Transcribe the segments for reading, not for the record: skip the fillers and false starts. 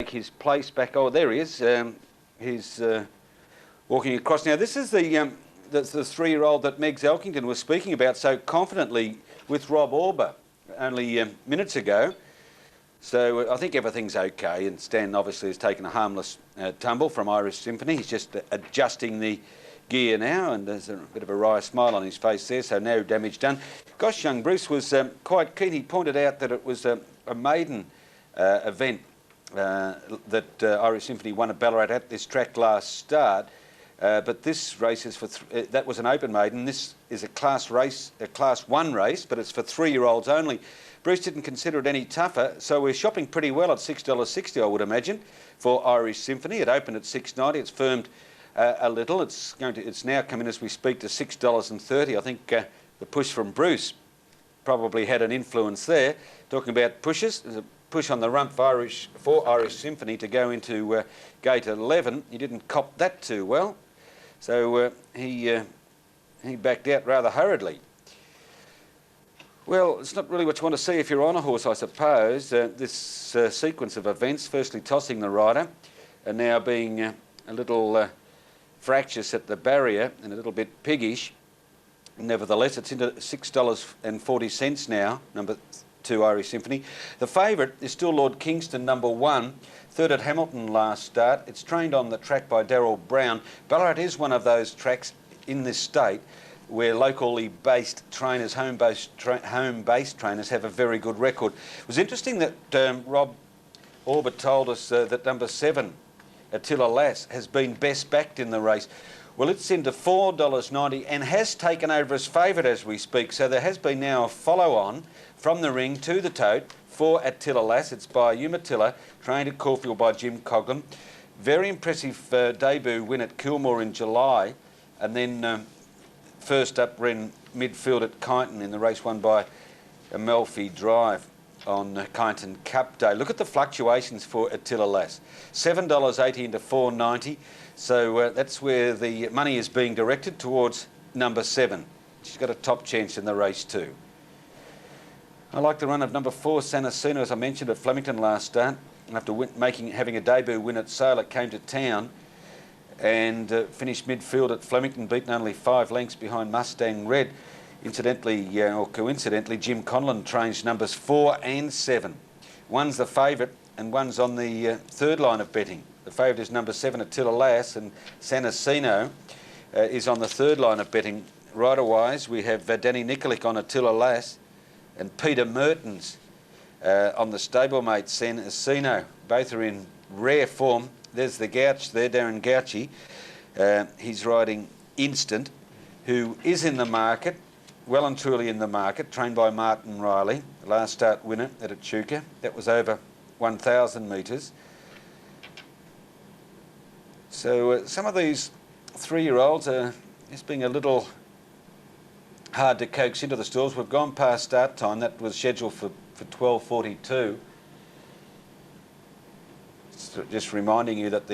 His place back. Oh, there he is. He's walking across. Now, this is the 3-year-old that Megs Elkington was speaking about so confidently with Rob Auber only minutes ago. So I think everything's okay, and Stan obviously has taken a harmless tumble from Irish Symphony. He's just adjusting the gear now, and there's a bit of a wry smile on his face there, so no damage done. Gosh, young Bruce was quite keen. He pointed out that it was a maiden event that Irish Symphony won at Ballarat at this track last start, but this race is for that was an open maiden. This is a Class 1 race, but it's for 3-year-olds only. Bruce didn't consider it any tougher, so we're shopping pretty well at $6.60, I would imagine, for Irish Symphony. It opened at $6.90. It's firmed a little. It's now coming as we speak to $6.30. I think the push from Bruce probably had an influence there. Talking about pushes, there's a push on the rump for Irish Symphony to go into gate 11. He didn't cop that too well, so he backed out rather hurriedly. Well, it's not really what you want to see if you're on a horse, I suppose. This sequence of events, firstly tossing the rider, and now being a little fractious at the barrier and a little bit piggish. Nevertheless, it's into $6.40 now, number 2 Irish Symphony. The favourite is still Lord Kingston, number 1, third at Hamilton last start. It's trained on the track by Darryl Brown. Ballarat is one of those tracks in this state where locally based trainers, home-based trainers have a very good record. It was interesting that Rob Auber told us that number 7, Attila Lass, has been best backed in the race. Well, it's into $4.90 and has taken over as favourite as we speak. So there has been now a follow-on from the ring to the tote for Attila Lass. It's by Umatilla, trained at Caulfield by Jim Coghlan. Very impressive debut win at Kilmore in July, and then first up ran midfield at Kyneton in the race won by Amalfi Drive on Kyneton Cup Day. Look at the fluctuations for Attila Lass. $7.80 into $4.90. So that's where the money is being directed, towards number 7. She's got a top chance in the race too. I like the run of number 4, Sanasino, as I mentioned, at Flemington last start. After having a debut win at Sale, it came to town and finished midfield at Flemington, beaten only 5 lengths behind Mustang Red. Incidentally, or coincidentally, Jim Conlon trains numbers 4 and 7. One's the favourite and one's on the third line of betting. The favourite is number 7, Attila Lass, and Sanasino is on the third line of betting. Rider-wise, we have Danny Nikolic on Attila Lass and Peter Mertens on the stablemate Sanasino. Both are in rare form. There's the Gouch there, Darren Gouchy. He's riding Instant, who is in the market, well and truly in the market, trained by Martin Riley, the last start winner at Echuca. That was over 1,000 metres. So some of these 3-year-olds are just being a little hard to coax into the stalls. We've gone past start time. That was scheduled for 12:42. Just reminding you that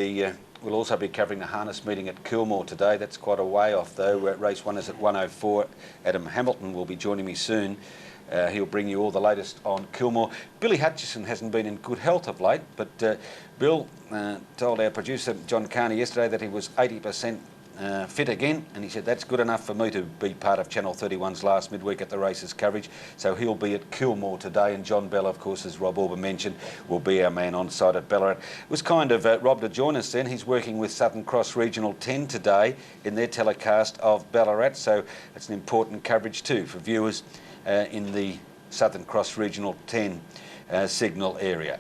we'll also be covering the harness meeting at Kilmore today. That's quite a way off though. Race 1 is at 1:04. Adam Hamilton will be joining me soon. He'll bring you all the latest on Kilmore. Billy Hutchison hasn't been in good health of late, but Bill told our producer John Carney yesterday that he was 80% fit again, and he said that's good enough for me to be part of Channel 31's last midweek at the races coverage. So he'll be at Kilmore today, and John Bell, of course, as Rob Auber mentioned, will be our man on site at Ballarat. It was kind of Rob to join us then. He's working with Southern Cross Regional 10 today in their telecast of Ballarat, so it's an important coverage too for viewers in the Southern Cross Regional 10 signal area.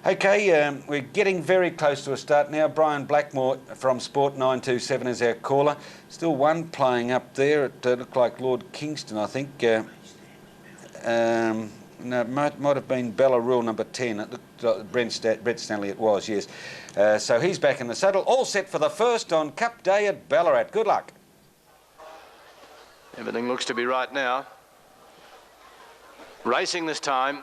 Okay, we're getting very close to a start now. Brian Blackmore from Sport 927 is our caller. Still one playing up there. It looked like Lord Kingston, I think. No, it might have been Bella Rule number 10. It looked like Brett Stanley it was, yes. So he's back in the saddle. All set for the first on Cup Day at Ballarat. Good luck. Everything looks to be right now. Racing this time.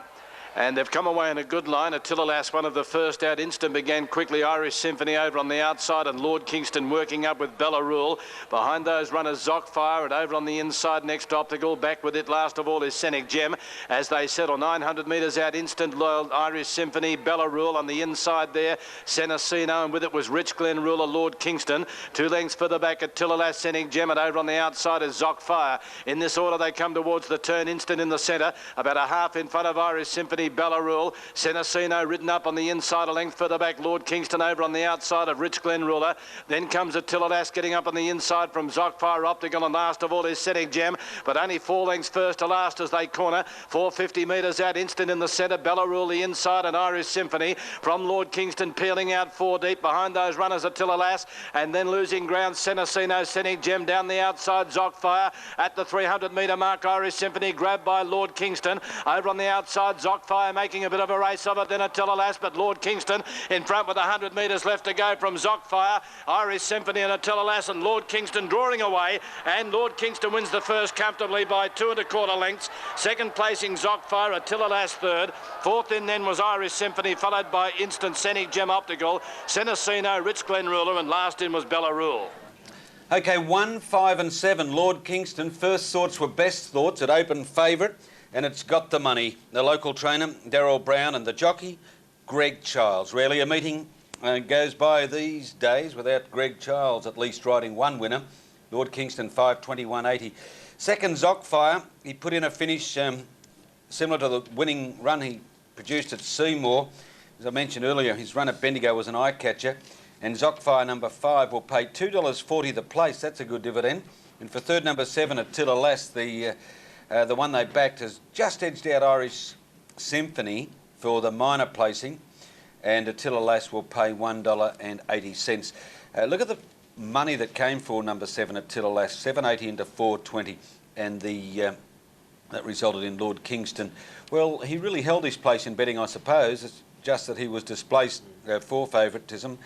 And they've come away in a good line. Attila Lass, one of the first out. Instant began quickly. Irish Symphony over on the outside, and Lord Kingston working up with Bella Rule. Behind those runners, Zockfire, and over on the inside next Optical. Back with it last of all is Scenic Gem. As they settle 900 metres out, Instant, Loyal, Irish Symphony, Bella Rule on the inside there. Senecino, and with it was Rich Glen Ruler, Lord Kingston. 2 lengths further back, Attila Lass, Scenic Gem, and over on the outside is Zockfire. In this order, they come towards the turn. Instant in the centre, about a half in front of Irish Symphony, Bella Rule. Senecino ridden up on the inside, a length further back, Lord Kingston over on the outside of Rich Glen Ruler. Then comes Attila Lass getting up on the inside from Zockfire, Optical, and last of all is Scenic Gem, but only 4 lengths first to last as they corner. 450 metres out, Instant in the centre, Bella Rule the inside, and Irish Symphony from Lord Kingston peeling out 4 deep. Behind those runners, Attila Lass, and then losing ground, Senecino, Scenic Gem down the outside, Zockfire at the 300 metre mark. Irish Symphony grabbed by Lord Kingston. Over on the outside, Zockfire making a bit of a race of it, then Attila Lass, but Lord Kingston in front with 100 metres left to go from Zockfire. Irish Symphony and Attila Lass, and Lord Kingston drawing away, and Lord Kingston wins the first comfortably by 2 1/4 lengths. Second placing Zockfire, Attila Lass third. Fourth in then was Irish Symphony, followed by Instant, Scenic Gem, Optical, Senecino, Rich Glen Ruler, and last in was Bella Rule. Okay, 1, 5 and 7. Lord Kingston, first thoughts were best thoughts at open favourite, and it's got the money. The local trainer, Darryl Brown, and the jockey, Greg Childs. Rarely a meeting goes by these days without Greg Childs at least riding one winner. Lord Kingston, 5:21.80. Second, Zockfire. He put in a finish similar to the winning run he produced at Seymour. As I mentioned earlier, his run at Bendigo was an eye-catcher. And Zockfire, number 5, will pay $2.40 the place. That's a good dividend. And for third, number 7, Attila Lass, the one they backed, has just edged out Irish Symphony for the minor placing. And Attila Lass will pay $1.80. Look at the money that came for number 7, Attila Lass, 7.80 into 4.20. And that resulted in Lord Kingston. Well, he really held his place in betting, I suppose. It's just that he was displaced for favouritism.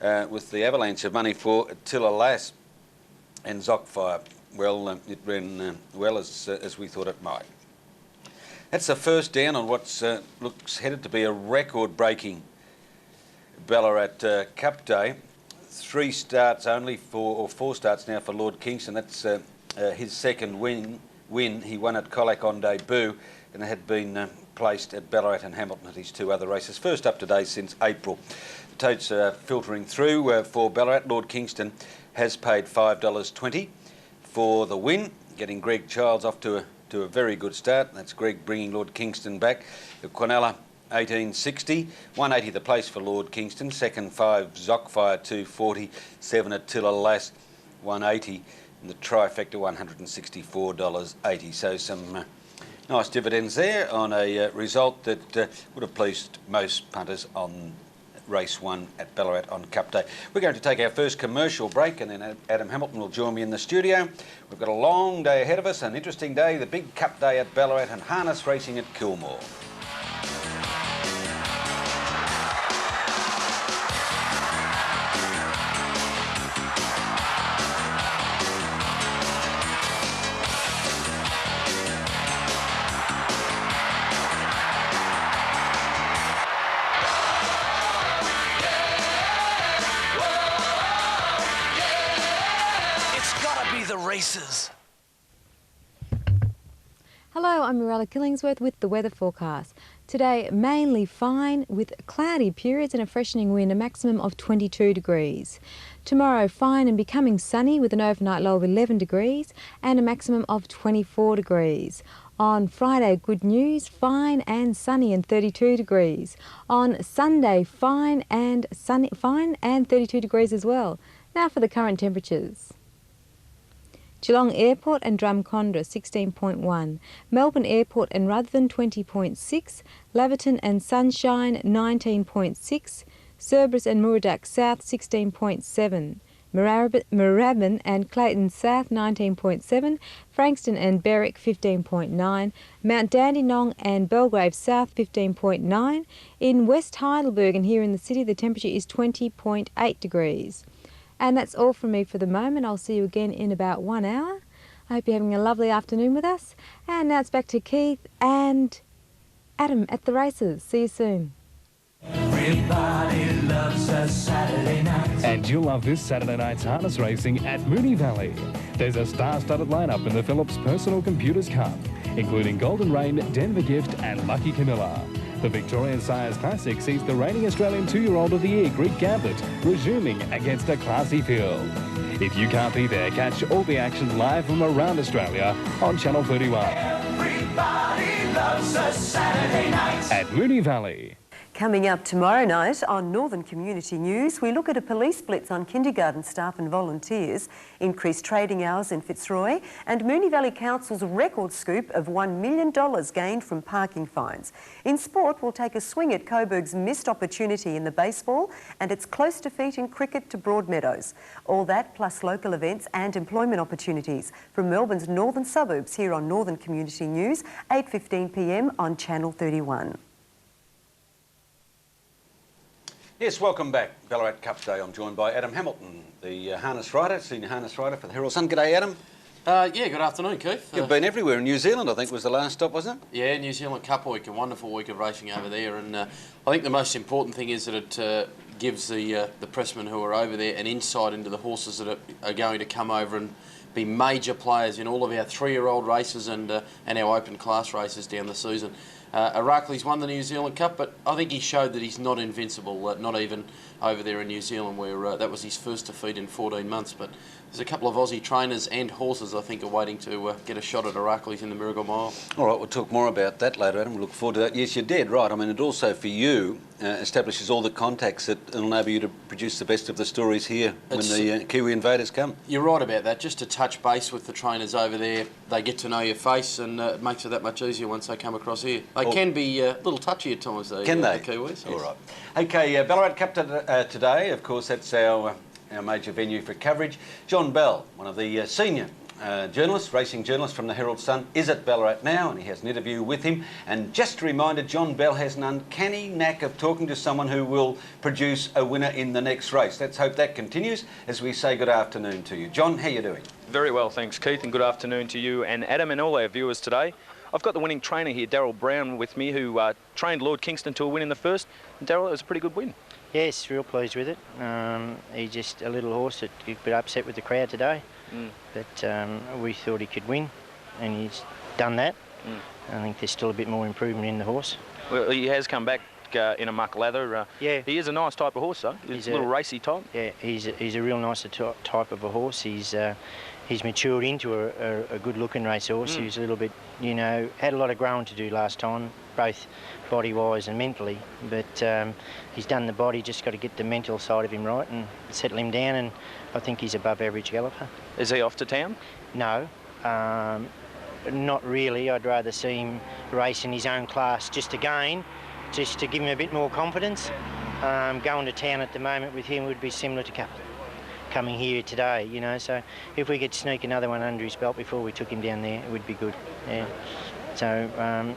With the avalanche of money for Attila Lass, and Zockfire, well, it ran well as we thought it might. That's the first down on what looks headed to be a record-breaking Ballarat Cup Day. 3 starts only or 4 starts now for Lord Kingston. That's his second win. He won at Colac on debut and had been placed at Ballarat and Hamilton at his 2 other races. First up today since April. The totes are filtering through for Ballarat. Lord Kingston has paid $5.20 for the win, getting Greg Childs off to a very good start. That's Greg bringing Lord Kingston back. The Quinella, 18.60, 180 the place for Lord Kingston. Second, 5 Zockfire, 240, 7 Attila Lass, 180, and the trifecta, $164.80. So some nice dividends there on a result that would have pleased most punters on race 1 at Ballarat on Cup Day. We're going to take our first commercial break, and then Adam Hamilton will join me in the studio. We've got a long day ahead of us, an interesting day, the big Cup Day at Ballarat and harness racing at Kilmore. Races. Hello, I'm Mirella Killingsworth with the weather forecast. Today, mainly fine with cloudy periods and a freshening wind, a maximum of 22 degrees. Tomorrow, fine and becoming sunny with an overnight low of 11 degrees and a maximum of 24 degrees. On Friday, good news, fine and sunny and 32 degrees. On Sunday, fine and 32 degrees as well. Now for the current temperatures. Geelong Airport and Drumcondra 16.1, Melbourne Airport and Rutherford 20.6, Laverton and Sunshine 19.6, Cerberus and Muradoc South 16.7, Moorabbin and Clayton South 19.7, Frankston and Berwick 15.9, Mount Dandenong and Belgrave South 15.9. In West Heidelberg and here in the city the temperature is 20.8 degrees. And that's all from me for the moment. I'll see you again in about 1 hour. I hope you're having a lovely afternoon with us. And now it's back to Keith and Adam at the races. See you soon. Everybody loves a Saturday night. And you'll love this Saturday night's harness racing at Moonee Valley. There's a star-studded lineup in the Phillips Personal Computers Cup, including Golden Rain, Denver Gift and Lucky Camilla. The Victorian Sires Classic sees the reigning Australian 2-year-old of the year, Greek Gambit, resuming against a classy field. If you can't be there, catch all the action live from around Australia on Channel 31. Everybody loves a Saturday night. At Moonee Valley. Coming up tomorrow night on Northern Community News, we look at a police blitz on kindergarten staff and volunteers, increased trading hours in Fitzroy, and Moonee Valley Council's record scoop of $1 million gained from parking fines. In sport, we'll take a swing at Coburg's missed opportunity in the baseball and its close defeat in cricket to Broadmeadows. All that plus local events and employment opportunities from Melbourne's northern suburbs here on Northern Community News, 8:15 p.m. on Channel 31. Yes, welcome back. Ballarat Cup Day. I'm joined by Adam Hamilton, the harness rider, senior harness rider for the Herald Sun. G'day, Adam. Yeah, good afternoon, Keith. You've been everywhere. In New Zealand, I think, was the last stop, wasn't it? Yeah, New Zealand Cup Week, a wonderful week of racing over there, and I think the most important thing is that it gives the pressmen who are over there an insight into the horses that are going to come over and be major players in all of our 3-year-old races and our open class races down the season. Arakley's won the New Zealand Cup, but I think he showed that he's not invincible, not even over there in New Zealand, where that was his first defeat in 14 months. But there's a couple of Aussie trainers and horses, I think, are waiting to get a shot at Arakley's in the Miracle Mile. All right, we'll talk more about that later, Adam. We'll look forward to that. Yes, you're dead right. I mean, it also, for you, establishes all the contacts that enable you to produce the best of the stories here when the Kiwi invaders come. You're right about that. Just to touch base with the trainers over there, they get to know your face, and it makes it that much easier once they come across here. They can be a little touchy at times, though. Can they? The Kiwis. Yes. All right. Okay, Ballarat Cup today, of course, that's our major venue for coverage. John Bell, one of the senior journalists, racing journalists from the Herald Sun, is at Ballarat now, and he has an interview with him. And just a reminder, John Bell has an uncanny knack of talking to someone who will produce a winner in the next race. Let's hope that continues as we say good afternoon to you. John, how are you doing? Very well, thanks, Keith, and good afternoon to you and Adam and all our viewers today. I've got the winning trainer here, Daryl Brown, with me, who trained Lord Kingston to a win in the first. And Daryl, it was a pretty good win. Yes, real pleased with it. He's just a little horse that got a bit upset with the crowd today, but we thought he could win, and he's done that. I think there's still a bit more improvement in the horse. Well, he has come back in a muck lather. Yeah. He is a nice type of horse, though. He's a little racy type. Yeah, he's a real nice type of a horse. He's matured into a good-looking racehorse. He was a little bit, had a lot of growing to do last time, both body-wise and mentally. But he's done the body, just got to get the mental side of him right and settle him down, and I think he's above-average galloper. Is he off to town? No, not really. I'd rather see him race in his own class just to give him a bit more confidence. Going to town at the moment with him would be similar to coming here today, so if we could sneak another one under his belt before we took him down there, it would be good. Yeah. So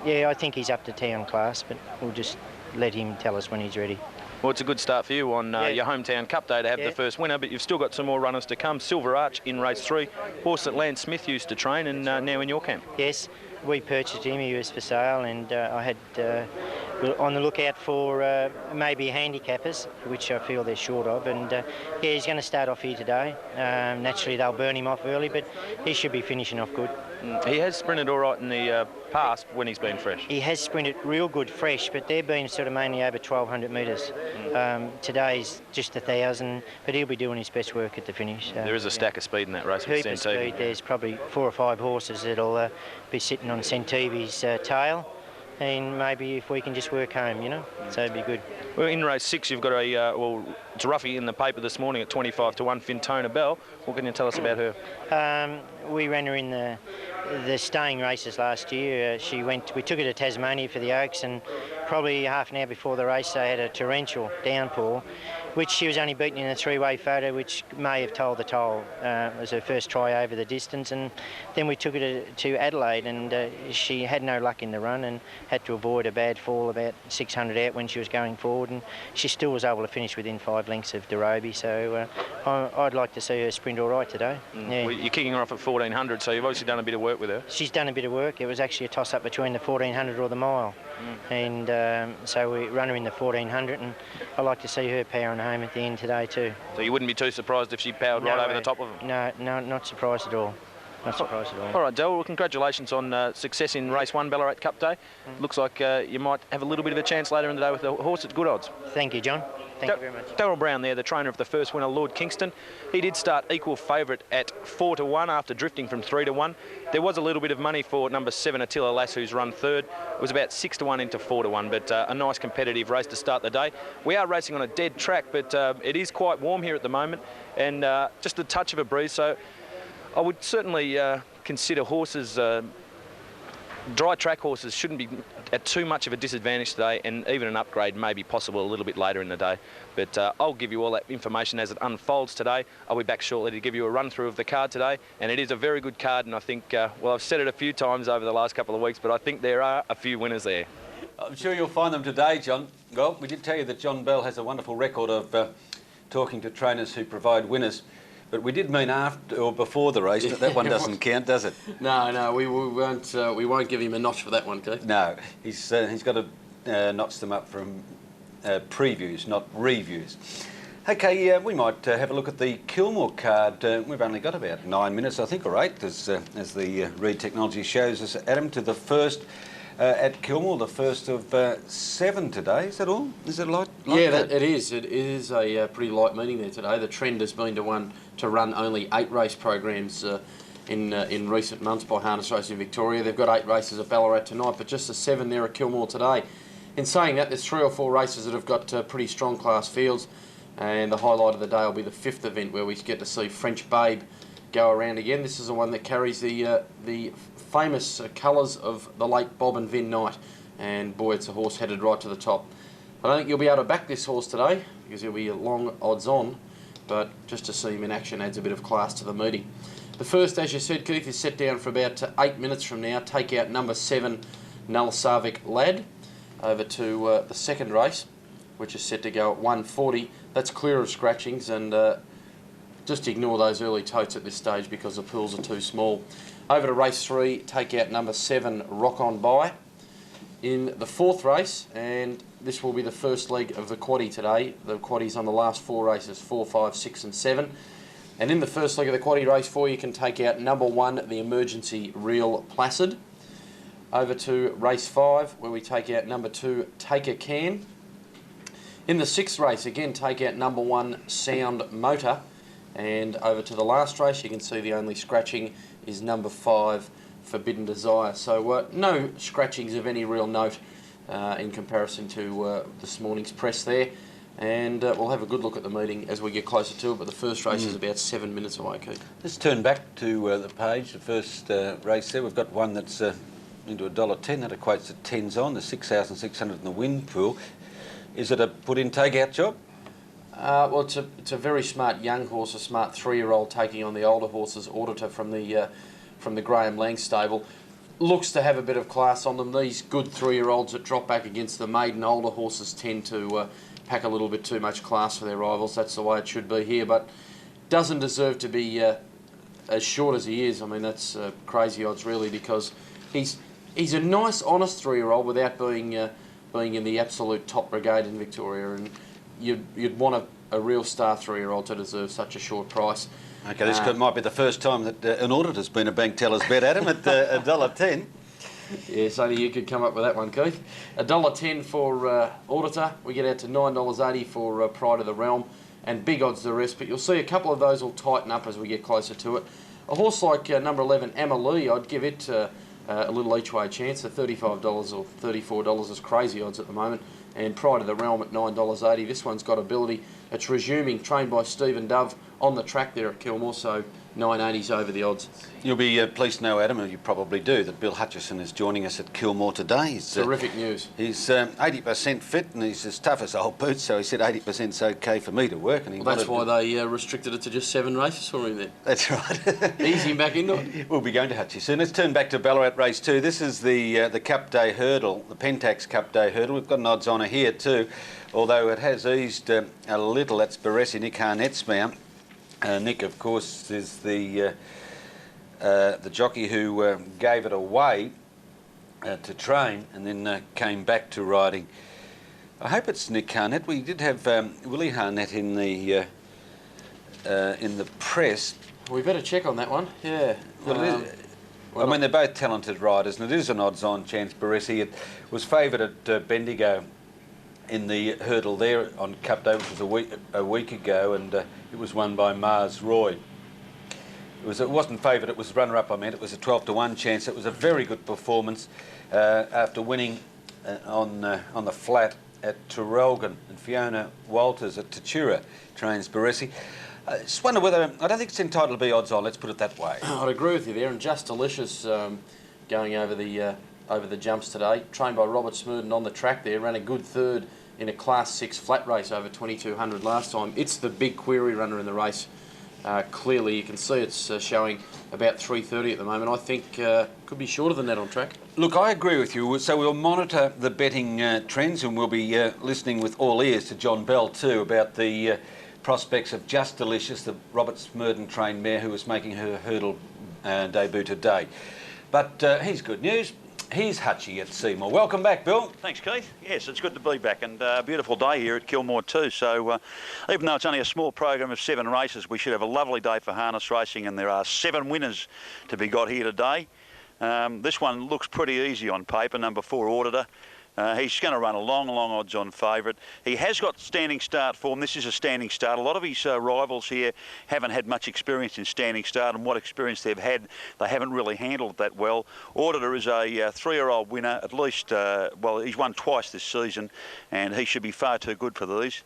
I think he's up to town class, but we'll just let him tell us when he's ready. Well, it's a good start for you on your hometown Cup Day to have the first winner, but you've still got some more runners to come. Silver Arch in race 3, horse that Lance Smith used to train, and now in your camp. Yes, we purchased him. He was for sale, and I had on the lookout for maybe handicappers, which I feel they're short of, and he's going to start off here today. Naturally, they'll burn him off early, but he should be finishing off good. He has sprinted all right in the past when he's been fresh. He has sprinted real good fresh, but they've been sort of mainly over 1,200 metres. Today's just 1,000, but he'll be doing his best work at the finish. There is a stack of speed in that race with Centevi. There's probably 4 or 5 horses that'll be sitting on Centevi's tail, and maybe if we can just work home, so it'd be good. Well, in race 6, you've got it's a roughie in the paper this morning at 25 to 1, Fintona Bell. What can you tell us about her? We ran her in the staying races last year. We took her to Tasmania for the Oaks, and probably half an hour before the race they had a torrential downpour, which she was only beaten in a 3-way photo, which may have told the toll. It was her first try over the distance, and then we took her to Adelaide, and she had no luck in the run and had to avoid a bad fall about 600 out when she was going forward, and she still was able to finish within 5 lengths of Dorobi, so I'd like to see her sprint all right today. Yeah. Well, you're kicking her off at 1,400, so you've obviously done a bit of work with her. She's done a bit of work. It was actually a toss-up between the 1,400 or the mile. and so we run her in the 1400, and I like to see her powering home at the end today too. So you wouldn't be too surprised if she powered right over the top of them? No, not surprised at all. Not surprised at all. All right, Del, well, congratulations on success in race 1, Ballarat Cup Day. Looks like you might have a little bit of a chance later in the day with the horse at good odds. Thank you, John. Thank you very much. Darryl Brown there, the trainer of the first winner, Lord Kingston. He did start equal favourite at 4-1 after drifting from 3-1. There was a little bit of money for number 7, Attila Lass, who's run third. It was about 6-1 into 4-1, but a nice competitive race to start the day. We are racing on a dead track, but it is quite warm here at the moment, and just a touch of a breeze, so I would certainly consider horses, dry track horses shouldn't be at too much of a disadvantage today, and even an upgrade may be possible a little bit later in the day. But I'll give you all that information as it unfolds today. I'll be back shortly to give you a run through of the card today, and it is a very good card, and I think, well, I've said it a few times over the last couple of weeks, but I think there are a few winners there. I'm sure you'll find them today, John. Well, we did tell you that John Bell has a wonderful record of talking to trainers who provide winners. But we did mean after or before the race, but that one doesn't count, does it? No, we won't give him a notch for that one, Keith. No, he's got to notch them up from previews, not reviews. Okay, we might have a look at the Kilmore card. We've only got about 9 minutes, I think, or 8, as the read technology shows us, Adam, to the first at Kilmore, the first of 7 today. Is that all? Is it light? Yeah, it is. It is a pretty light meeting there today. The trend has been to run only 8 race programs in recent months by Harness Racing Victoria. They've got 8 races at Ballarat tonight, but just the 7 there at Kilmore today. In saying that, there's 3 or 4 races that have got pretty strong class fields, and the highlight of the day will be the 5th event, where we get to see French Babe go around again. This is the one that carries the famous colours of the late Bob and Vin Knight, and boy, it's a horse headed right to the top. I don't think you'll be able to back this horse today because he'll be long odds on, but just to see him in action adds a bit of class to the meeting. The first, as you said, Keith, is set down for about 8 minutes from now. Take out number 7, Null Sarvik Lad, over to the second race, which is set to go at 1:40. That's clear of scratchings, and just ignore those early totes at this stage because the pools are too small. Over to race 3, take out number 7, Rock On By. In the 4th race, and this will be the first leg of the quaddie today. The quaddie's on the last 4 races, 4, 5, 6 and 7. And in the first leg of the quaddie race 4, you can take out number 1, the Emergency Real Placid. Over to race 5, where we take out number 2, Take a Can. In the 6th race, again, take out number 1, Sound Motor. And over to the last race, you can see the only scratching is number 5, Forbidden Desire. So no scratchings of any real note in comparison to this morning's press there. And we'll have a good look at the meeting as we get closer to it, but the first race is about 7 minutes away, Keith. Let's turn back to the page, the first race there. We've got one that's into $1.10. That equates to 10s on, the 6,600 in the wind pool. Is it a put-in, take-out job? Well, it's a very smart young horse, a smart 3-year-old taking on the older horses, Auditor from the Graham Lang stable. Looks to have a bit of class on them. These good 3-year-olds that drop back against the maiden older horses tend to pack a little bit too much class for their rivals. That's the way it should be here, but doesn't deserve to be as short as he is. I mean, that's crazy odds really, because he's a nice, honest 3-year-old without being in the absolute top brigade in Victoria, and you'd want a real star 3-year-old to deserve such a short price. Okay, this might be the first time that an Auditor's been a bank teller's bet, Adam, at $1.10. Yes, only you could come up with that one, Keith. $1.10 for Auditor. We get out to $9.80 for Pride of the Realm, and big odds the rest, but you'll see a couple of those will tighten up as we get closer to it. A horse like number 11, Amalie, I'd give it a little each way chance. At $35 or $34 is crazy odds at the moment, and Pride of the Realm at $9.80. This one's got ability. It's resuming, trained by Stephen Dove on the track there at Kilmore, so $9.80's over the odds. You'll be pleased to know, Adam, and you probably do, that Bill Hutchison is joining us at Kilmore today. He's, terrific news. He's 80% fit, and he's as tough as old boots, so he said 80%'s okay for me to work. And that's why they restricted it to just 7 races for him then. That's right. Ease him back into it. We'll be going to Hutchison. Let's turn back to Ballarat Race 2. This is the Cup Day hurdle, the Pentax Cup Day hurdle. We've got an odds-on here too, although it has eased a little. That's Baresi, Nick Harnett's mount. Nick, of course, is the jockey who gave it away to train, and then came back to riding. I hope it's Nick Harnett. We did have Willie Harnett in the press. We better check on that one. Yeah. Well, I mean, they're both talented riders, and it is an odds-on chance. Baresi, it was favoured at Bendigo in the hurdle there on Cup Day, which was a week ago, and it was won by Mars Roy. It wasn't favoured, it was runner-up, I meant. It was a 12-to-1 chance. It was a very good performance after winning on the flat at Traralgon, and Fiona Walters at Tatura trains Baresi. I just wonder whether, I don't think it's entitled to be odds on, let's put it that way. I'd agree with you there, and Just Delicious going over the jumps today, trained by Robert Smurden on the track there, ran a good third in a Class 6 flat race over 2200 last time. It's the big query runner in the race. Clearly, you can see it's showing about 3:30 at the moment. I think could be shorter than that on track. Look, I agree with you. So we'll monitor the betting trends, and we'll be listening with all ears to John Bell too about the prospects of Just Delicious, the Robert Smurden trained mare who was making her hurdle debut today. But here's good news. Here's Hutchie at Seymour. Welcome back, Bill. Thanks, Keith. Yes, it's good to be back, and a beautiful day here at Kilmore too. So even though it's only a small program of 7 races, we should have a lovely day for harness racing, and there are 7 winners to be got here today. This one looks pretty easy on paper, number 4 Auditor. He's going to run a long odds-on favourite. He has got standing start form. This is a standing start. A lot of his rivals here haven't had much experience in standing start, and what experience they've had, they haven't really handled it that well. Auditor is a 3-year-old winner, at least, well, he's won twice this season, and he should be far too good for these.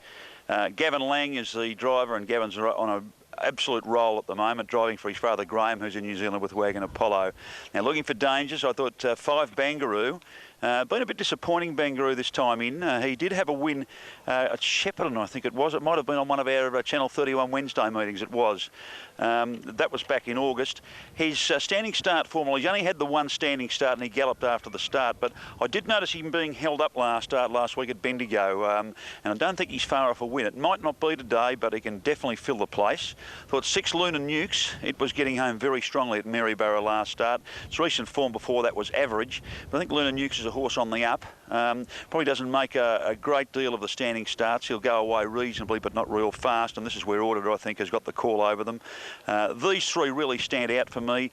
Gavin Lang is the driver, and Gavin's on a absolute roll at the moment, driving for his father Graham, who's in New Zealand with Wagon Apollo. Now, looking for dangers, I thought 5 Bangaroo. Been a bit disappointing, Bangaroo, this time in. He did have a win at Shepparton, I think it was. It might have been on one of our Channel 31 Wednesday meetings, it was. That was back in August. His standing start form, he's only had the one standing start and he galloped after the start, but I did notice him being held up last week at Bendigo, and I don't think he's far off a win. It might not be today, but he can definitely fill the place. Thought 6 Lunar Nukes, it was getting home very strongly at Maryborough last start. Its recent form before that was average, but I think Lunar Nukes is a horse on the up. Probably doesn't make a great deal of the standing starts. He'll go away reasonably, but not real fast, and this is where Auditor, I think, has got the call over them. These 3 really stand out for me.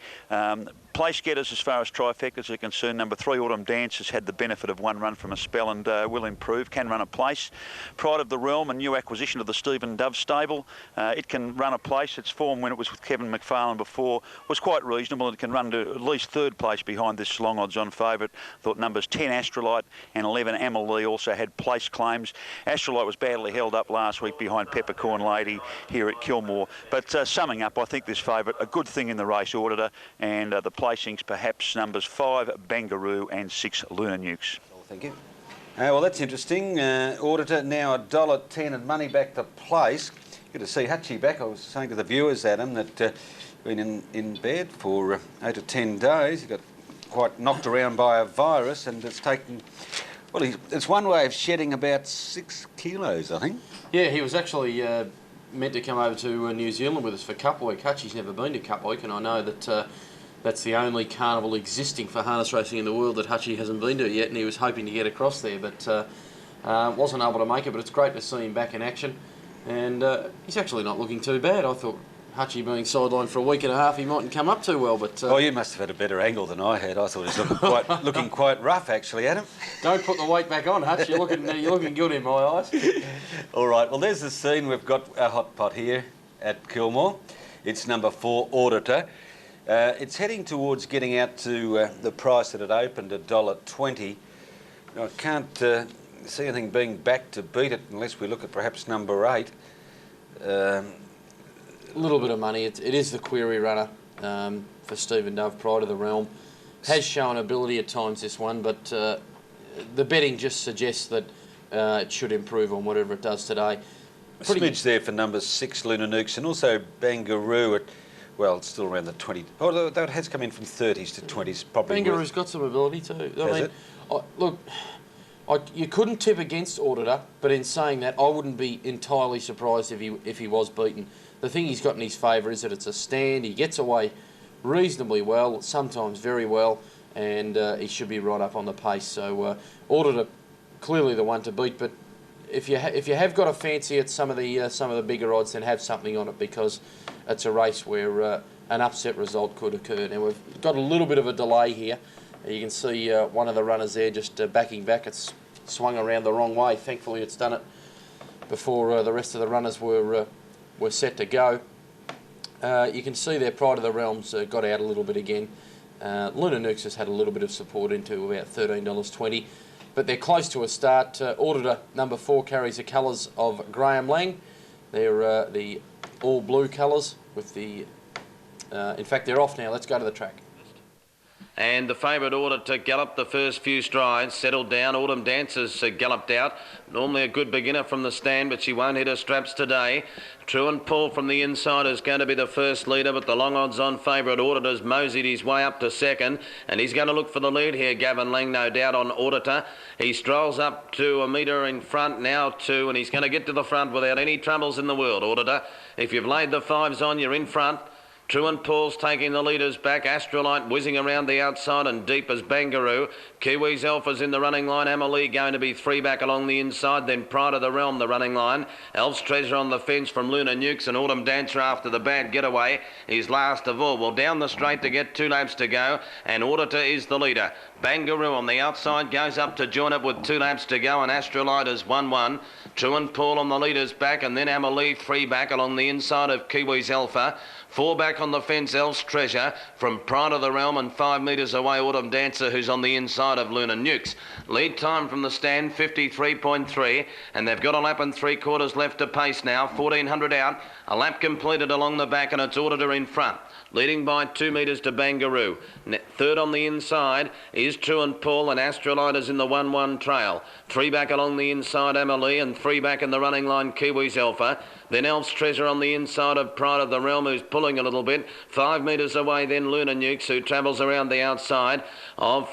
Place getters as far as trifectas are concerned. Number 3 Autumn Dance has had the benefit of 1 run from a spell and will improve, can run a place. Pride of the Realm, a new acquisition of the Stephen Dove stable. It can run a place. Its form when it was with Kevin McFarlane before was quite reasonable. It can run to at least 3rd place behind this long odds on favourite. Thought numbers 10 Astrolite and 11 Amelie also had place claims. Astrolite was badly held up last week behind Peppercorn Lady here at Kilmore. But summing up, I think this favourite, a good thing in the race, Auditor, and the placings perhaps numbers 5 Bangaroo and 6 Lunar Nukes. Thank you. Well, that's interesting. Auditor now $1.10 and money back to place. Good to see Hutchie back. I was saying to the viewers, Adam, that been in bed for 8 or 10 days. He got quite knocked around by a virus, and it's taken, well, it's one way of shedding about 6 kilos, I think. Yeah, he was actually meant to come over to New Zealand with us for Cup Week. Hutchie's never been to Cup Week, and I know that that's the only carnival existing for harness racing in the world that Hutchie hasn't been to yet, and he was hoping to get across there, but wasn't able to make it. But it's great to see him back in action, and he's actually not looking too bad. I thought Hutchie being sidelined for a week and a half, he mightn't come up too well, but... Oh, you must have had a better angle than I had. I thought he was looking quite rough, actually, Adam. Don't put the weight back on, Hutch. You're looking good in my eyes. All right, well, there's the scene. We've got a hot pot here at Kilmore. It's number 4, Auditor. It's heading towards getting out to the price that it opened, $1.20. I can't see anything being back to beat it unless we look at perhaps number 8. A little bit of money. It is the query runner for Stephen Dove, Pride of the Realm. Has shown ability at times, this one, but the betting just suggests that it should improve on whatever it does today. A smidge there for number 6, Lunar Nukes, and also Bangaroo at, well, it's still around the 20. Oh, that has come in from 30s to 20s, probably. Bangaroo's got some ability too. Look, you couldn't tip against Auditor, but in saying that, I wouldn't be entirely surprised if he was beaten. The thing he's got in his favour is that it's a stand. He gets away reasonably well, sometimes very well, and he should be right up on the pace. So Auditor clearly the one to beat, but if you have got a fancy at some of the bigger odds, then have something on it, because it's a race where an upset result could occur. Now we've got a little bit of a delay here. You can see one of the runners there just backing back. It's swung around the wrong way. Thankfully, it's done it before the rest of the runners were set to go. You can see there Pride of the Realms got out a little bit again. Luna Nukes has had a little bit of support into about $13.20, but they're close to a start. Auditor number 4 carries the colours of Graham Lang. They're the all blue colours with the. In fact, they're off now. Let's go to the track. And the favourite Auditor galloped the first few strides, settled down. Autumn Dancer's galloped out. Normally a good beginner from the stand, but she won't hit her straps today. Truant Paul from the inside is going to be the first leader, but the long odds on favourite Auditor's moseyed his way up to second, and he's going to look for the lead here, Gavin Lang, no doubt, on Auditor. He strolls up to a metre in front, now 2, and he's going to get to the front without any troubles in the world, Auditor. If you've laid the 5s on, you're in front. Truant Paul's taking the leaders back. Astrolite whizzing around the outside and deep as Bangaroo. Kiwi's Alpha's in the running line. Amalie going to be 3 back along the inside. Then Pride of the Realm, the running line. Elf's Treasure on the fence from Luna Nukes, and Autumn Dancer after the bad getaway is last of all. Well, down the straight to get 2 laps to go, and Auditor is the leader. Bangaroo on the outside goes up to join up with 2 laps to go, and Astrolite is 1-1. Truant Paul on the leaders back, and then Amalie 3 back along the inside of Kiwi's Alpha. 4 back on the fence, Elf's Treasure from Pride of the Realm, and 5 metres away, Autumn Dancer, who's on the inside of Luna Nukes. Lead time from the stand, 53.3, and they've got a lap and 3/4 left to pace now. 1400 out, a lap completed along the back, and it's Auditor in front, leading by 2 metres to Bangaroo. Third on the inside is Truant Paul, and Astrolite is in the 1-1 trail. 3 back along the inside, Amalie, and 3 back in the running line, Kiwi's Alpha. Then Elf's Treasure on the inside of Pride of the Realm, who's pulling a little bit. 5 metres away, then Luna Nukes, who travels around the outside of,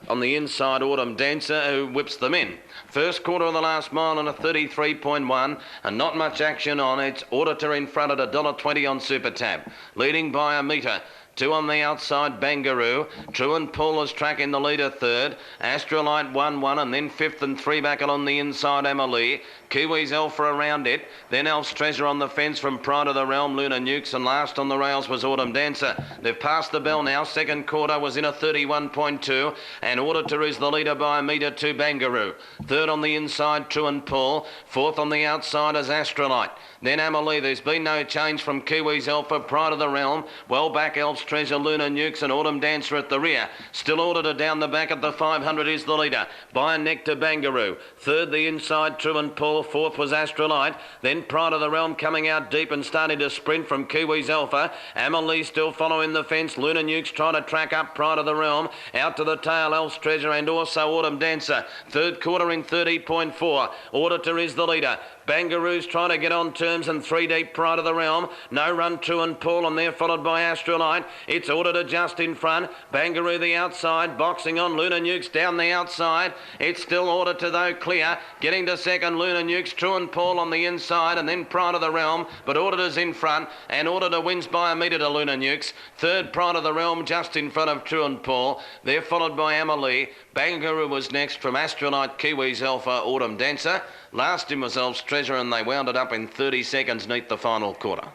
on the inside, Autumn Dancer, who whips them in. First quarter of the last mile and a 33.1, and not much action on. It's Auditor in front at $1.20 on Super Tab, leading by a metre. 2 on the outside, Bangaroo. Truant Paul is tracking the leader 3rd. Astrolite 1-1, and then 5th and 3 back along the inside, Amalie. Kiwi's Alpha around it. Then Elf's Treasure on the fence from Pride of the Realm, Luna Nukes, and last on the rails was Autumn Dancer. They've passed the bell now. Second quarter was in a 31.2, and Auditor is the leader by a metre to Bangaroo. 3rd on the inside, Truant Paul. 4th on the outside is Astrolite. Then Amalie. There's been no change from Kiwi's Alpha, Pride of the Realm. Well back, Elf's Treasure, Luna Nukes, and Autumn Dancer at the rear. Still Auditor down the back at the 500 is the leader, by a neck to Bangaroo. 3rd the inside, Truant Paul. 4th was Astrolite. Then Pride of the Realm coming out deep and starting to sprint from Kiwi's Alpha. Amalie still following the fence. Luna Nukes trying to track up Pride of the Realm. Out to the tail, Elf's Treasure and also Autumn Dancer. Third quarter in 30.4. Auditor is the leader. Bangaroo's trying to get on terms, and 3 deep, Pride of the Realm. No run, Truant Paul, and they're followed by Astrolite. It's Auditor just in front. Bangaroo the outside, boxing on. Luna Nukes down the outside. It's still Auditor though clear. Getting to second, Luna Nukes. Truant Paul on the inside, and then Pride of the Realm. But Auditor's in front, and Auditor wins by a metre to Luna Nukes. 3rd, Pride of the Realm, just in front of Truant Paul. They're followed by Amalie. Bangaroo was next from Astrolite, Kiwi's Alpha, Autumn Dancer. Last in was Elf's Treasure, and they wound it up in 30 seconds neath the final quarter.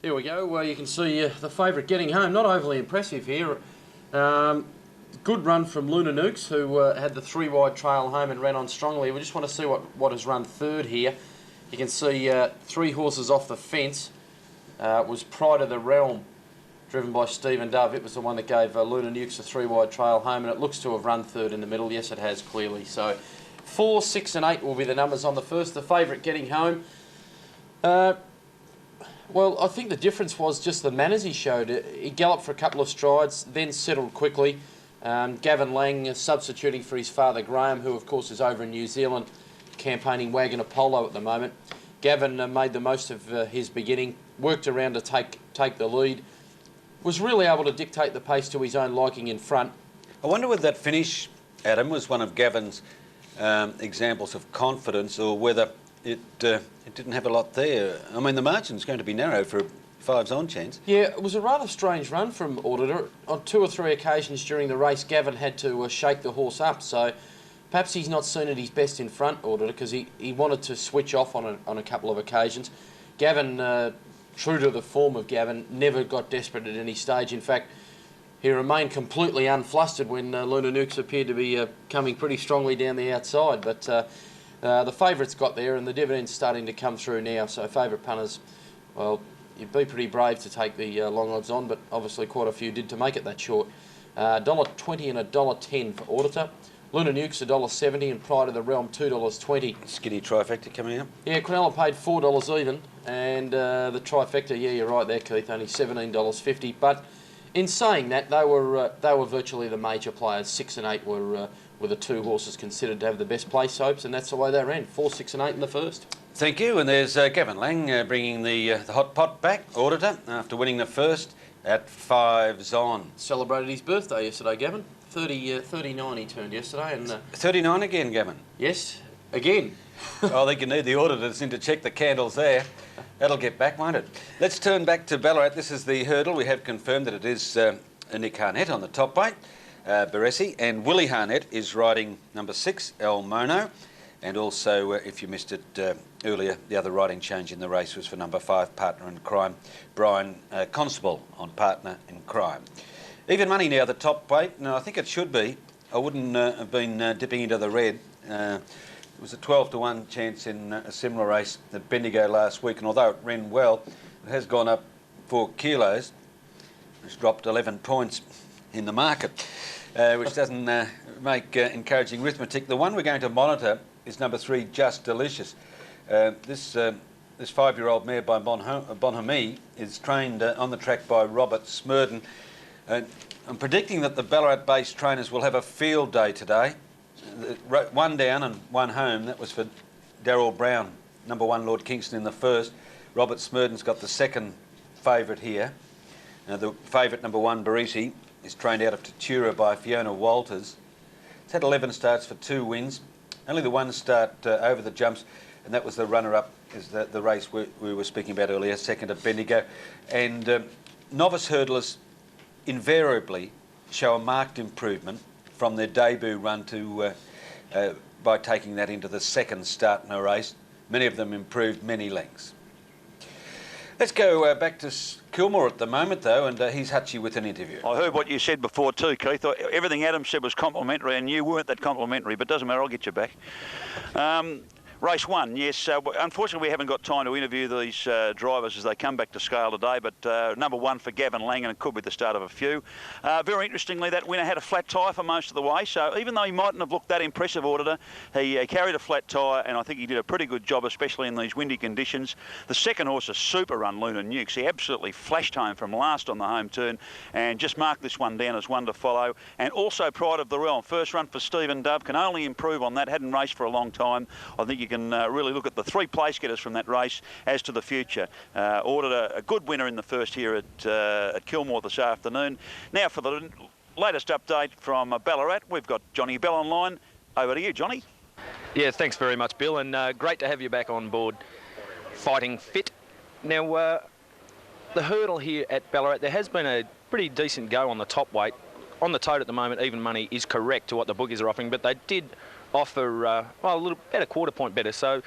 Here we go. Well, you can see the favourite getting home. Not overly impressive here. Good run from Luna Nukes, who had the 3 wide trail home and ran on strongly. We just want to see what has run 3rd here. You can see 3 horses off the fence. It was Pride of the Realm, driven by Stephen Dove. It was the one that gave Luna Nukes a 3 wide trail home, and it looks to have run 3rd in the middle. Yes, it has, clearly. So 4, 6 and 8 will be the numbers on the first. The favourite getting home. Well, I think the difference was just the manners he showed. He galloped for a couple of strides, then settled quickly. Gavin Lang substituting for his father Graham, who of course is over in New Zealand campaigning Wagon Apollo at the moment. Gavin made the most of his beginning, worked around to take the lead, was really able to dictate the pace to his own liking in front. I wonder whether that finish, Adam, was one of Gavin's examples of confidence, or whether it didn't have a lot there. I mean, the margin's going to be narrow for 5's on chance. Yeah, it was a rather strange run from Auditor. On 2 or 3 occasions during the race, Gavin had to shake the horse up, so perhaps he's not seen at his best in front, Auditor, because he wanted to switch off on a couple of occasions. Gavin, true to the form of Gavin, never got desperate at any stage. In fact, he remained completely unflustered when Luna Nukes appeared to be coming pretty strongly down the outside, but the favourites got there and the dividend's starting to come through now, so favourite punters, well, you'd be pretty brave to take the long odds on, but obviously quite a few did to make it that short. $1.20 and $1.10 for Auditor. Luna Nukes $1.70 and Pride of the Realm $2.20. Skinny trifecta coming up. Yeah, Quinella paid $4 even, and the trifecta, yeah, you're right there, Keith, only $17.50. But in saying that, they were virtually the major players. 6 and 8 were the 2 horses considered to have the best place hopes, and that's the way they ran. 4, 6 and 8 in the first. Thank you, and there's Gavin Lang bringing the hot pot back, Auditor, after winning the first at 5's on. Celebrated his birthday yesterday, Gavin. 39 he turned yesterday. And 39 again, Gavin? Yes, again. I think you need the auditors in to check the candles there. That'll get back, won't it? Let's turn back to Ballarat. This is the hurdle. We have confirmed that it is Nick Harnett on the top weight, Baresi, and Willie Harnett is riding number 6, El Mono. And also, if you missed it earlier, the other riding change in the race was for number 5, Partner in Crime, Brian Constable on Partner in Crime. Even money now, the top weight. No, I think it should be. I wouldn't have been dipping into the red. It was a 12-to-1 chance in a similar race at Bendigo last week, and although it ran well, it has gone up 4 kilos. It's dropped 11 points in the market, which doesn't make encouraging arithmetic. The one we're going to monitor is number 3, Just Delicious. This 5-year-old mare by Bonhomie is trained on the track by Robert Smurden. I'm predicting that the Ballarat-based trainers will have a field day today. 1 down and 1 home. That was for Darryl Brown, number 1 Lord Kingston in the first. Robert Smurden's got the second favourite here. The favourite, number 1 Barisi, is trained out of Tatura by Fiona Walters. It's had 11 starts for 2 wins. Only the 1 start over the jumps, and that was the runner-up, is the race we were speaking about earlier, second at Bendigo. And novice hurdlers invariably show a marked improvement from their debut run to by taking that into the second start in a race. Many of them improved many lengths. Let's go back to Kilmore at the moment, though, and he's Hutchie with an interview. I heard what you said before too, Keith. Everything Adam said was complimentary, and you weren't that complimentary, but doesn't matter, I'll get you back. Race 1, yes. Unfortunately, we haven't got time to interview these drivers as they come back to scale today, but number 1 for Gavin Lang, and it could be the start of a few. Very interestingly, that winner had a flat tyre for most of the way, so even though he mightn't have looked that impressive, Auditor, he carried a flat tyre, and I think he did a pretty good job, especially in these windy conditions. The second horse, a super run, Luna Nukes. He absolutely flashed home from last on the home turn, and just marked this one down as one to follow. And also Pride of the Realm, first run for Stephen Dove, can only improve on that, hadn't raced for a long time. I think you can really look at the 3 place getters from that race as to the future. Ordered a good winner in the first here at Kilmore this afternoon. Now for the latest update from Ballarat, we've got Johnny Bell online. Over to you, Johnny. Yeah, thanks very much, Bill, and great to have you back on board Fighting Fit. Now, the hurdle here at Ballarat, there has been a pretty decent go on the top weight. On the tote at the moment, even money is correct to what the bookies are offering, but they did offer about a quarter point better, so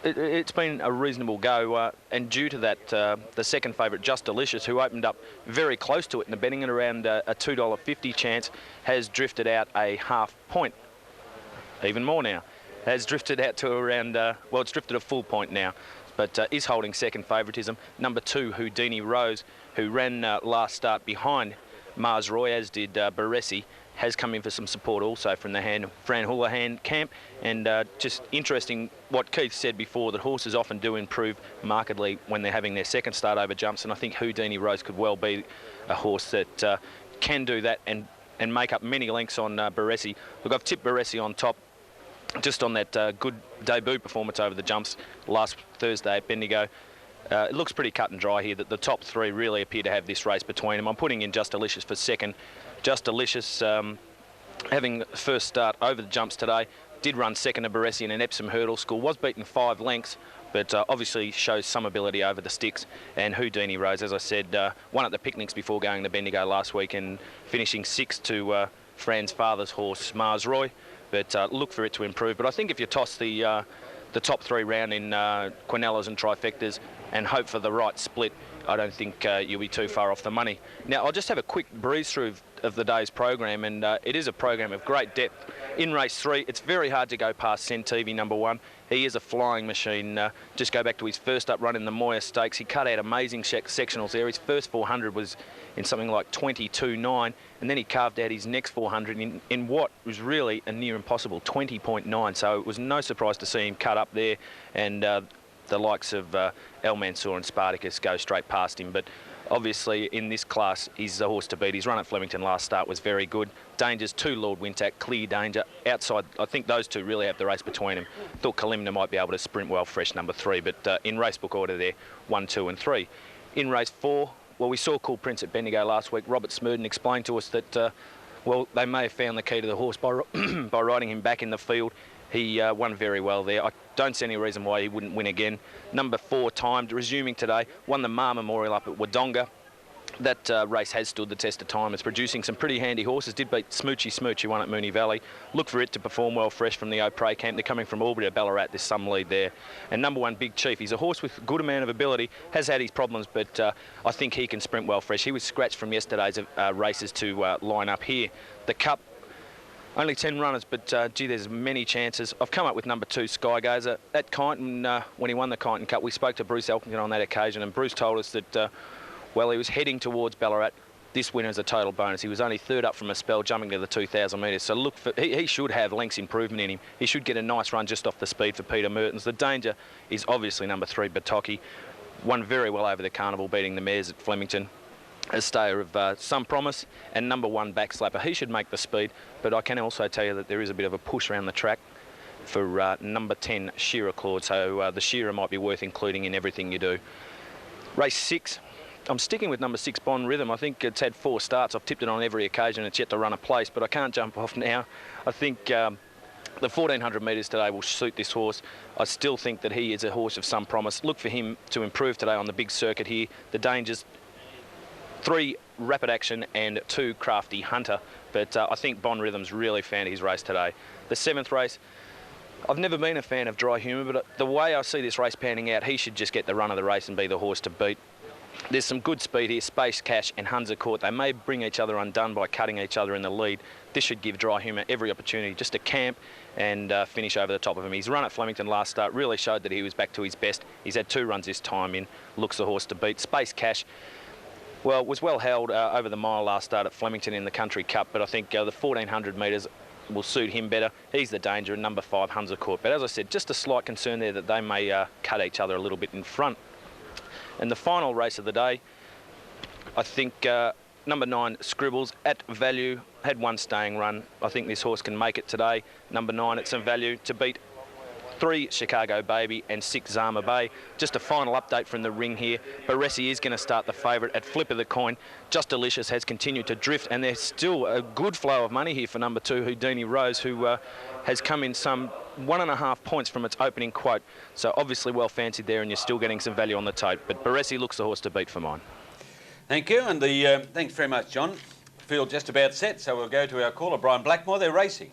it's been a reasonable go, and due to that, the second favourite, Just Delicious, who opened up very close to it in the betting at around a $2.50 chance, has drifted out a half point, even more now, has drifted out to around, it's drifted a full point now, but is holding second favouritism. Number 2, Houdini Rose, who ran last start behind Mars Roy, as did Baresi, has come in for some support also from the Fran Houlihan camp. And just interesting what Keith said before, that horses often do improve markedly when they're having their second start over jumps, and I think Houdini Rose could well be a horse that can do that and make up many lengths on Baresi. Look, I've tipped Baresi on top just on that good debut performance over the jumps last Thursday at Bendigo. It looks pretty cut and dry here that the top 3 really appear to have this race between them. I'm putting in Just Delicious for second. Just Delicious, having first start over the jumps today, did run second to Baresi in an Epsom hurdle school, was beaten 5 lengths but obviously shows some ability over the sticks. And Houdini Rose, as I said, won at the picnics before going to Bendigo last week and finishing 6th to Fran's father's horse, Mars Roy. But look for it to improve. But I think if you toss the top 3 round in Quinellas and Trifectas and hope for the right split, I don't think you'll be too far off the money. Now, I'll just have a quick breeze through of the day's program, and it is a program of great depth. In race 3, it's very hard to go past Centivi, number 1. He is a flying machine. Just go back to his first up run in the Moya Stakes. He cut out amazing sectionals there. His first 400 was in something like 22.9, and then he carved out his next 400 in what was really a near impossible 20.9. So it was no surprise to see him cut up there, and the likes of El Mansour and Spartacus go straight past him. But obviously in this class, he's the horse to beat. His run at Flemington last start was very good. Dangers to Lord Wintack, clear danger. Outside, I think those two really have the race between them. Thought Kalimna might be able to sprint well fresh, number 3, but in racebook order there, 1, 2 and 3. In race 4, well, we saw Cool Prince at Bendigo last week. Robert Smurden explained to us that, well, they may have found the key to the horse by riding him back in the field. He won very well there. I don't see any reason why he wouldn't win again. Number 4 timed, resuming today, won the Mar Memorial up at Wodonga. That race has stood the test of time. It's producing some pretty handy horses. Did beat Smoochy Smooch, who won at Moonee Valley. Look for it to perform well fresh from the O'Prey camp. They're coming from Albury to Ballarat. There's some lead there. And number 1, Big Chief. He's a horse with a good amount of ability. Has had his problems, but I think he can sprint well fresh. He was scratched from yesterday's races to line up here. The Cup, only 10 runners, but gee, there's many chances. I've come up with number 2, Skygazer. At Kyneton, when he won the Kyneton Cup, we spoke to Bruce Elkington on that occasion, and Bruce told us that, well, he was heading towards Ballarat. This winner's a total bonus. He was only 3rd up from a spell, jumping to the 2,000 metres. So look for, he should have lengths improvement in him. He should get a nice run just off the speed for Peter Mertens. The danger is obviously number 3, Batocchi. Won very well over the carnival, beating the mares at Flemington. A stayer of some promise, and number 1, Backslapper. He should make the speed, but I can also tell you that there is a bit of a push around the track for number 10, Shearer Claude. So the Shearer might be worth including in everything you do. Race 6. I'm sticking with number 6, Bond Rhythm. I think it's had 4 starts. I've tipped it on every occasion. It's yet to run a place, but I can't jump off now. I think the 1,400 metres today will suit this horse. I still think that he is a horse of some promise. Look for him to improve today on the big circuit here. The dangers, 3, Rapid Action and 2, Crafty Hunter. But I think Bond Rhythm's really found his race today. The 7th race, I've never been a fan of Dry Humour, but the way I see this race panning out, he should just get the run of the race and be the horse to beat. There's some good speed here. Space Cash and Hunza Court, they may bring each other undone by cutting each other in the lead. This should give Dry Humour every opportunity just to camp and finish over the top of him. His run at Flemington last start really showed that he was back to his best. He's had 2 runs this time in. Looks the horse to beat. Space Cash, well, was well held over the mile last start at Flemington in the Country Cup, but I think the 1,400 metres will suit him better. He's the danger, and number 5, Hunza Court. But as I said, just a slight concern there that they may cut each other a little bit in front. And the final race of the day, I think number 9, Scribbles, at value, had 1 staying run. I think this horse can make it today. Number 9 at some value to beat 3, Chicago Baby, and 6, Zama Bay. Just a final update from the ring here. Baresi is going to start the favourite at flip of the coin. Just Delicious has continued to drift, and there's still a good flow of money here for number 2, Houdini Rose, who has come in some 1.5 points from its opening quote. So obviously well fancied there, and you're still getting some value on the tote. But Baresi looks the horse to beat for mine. Thank you, and thanks very much, John. Field just about set, so we'll go to our caller, Brian Blackmore. They're racing.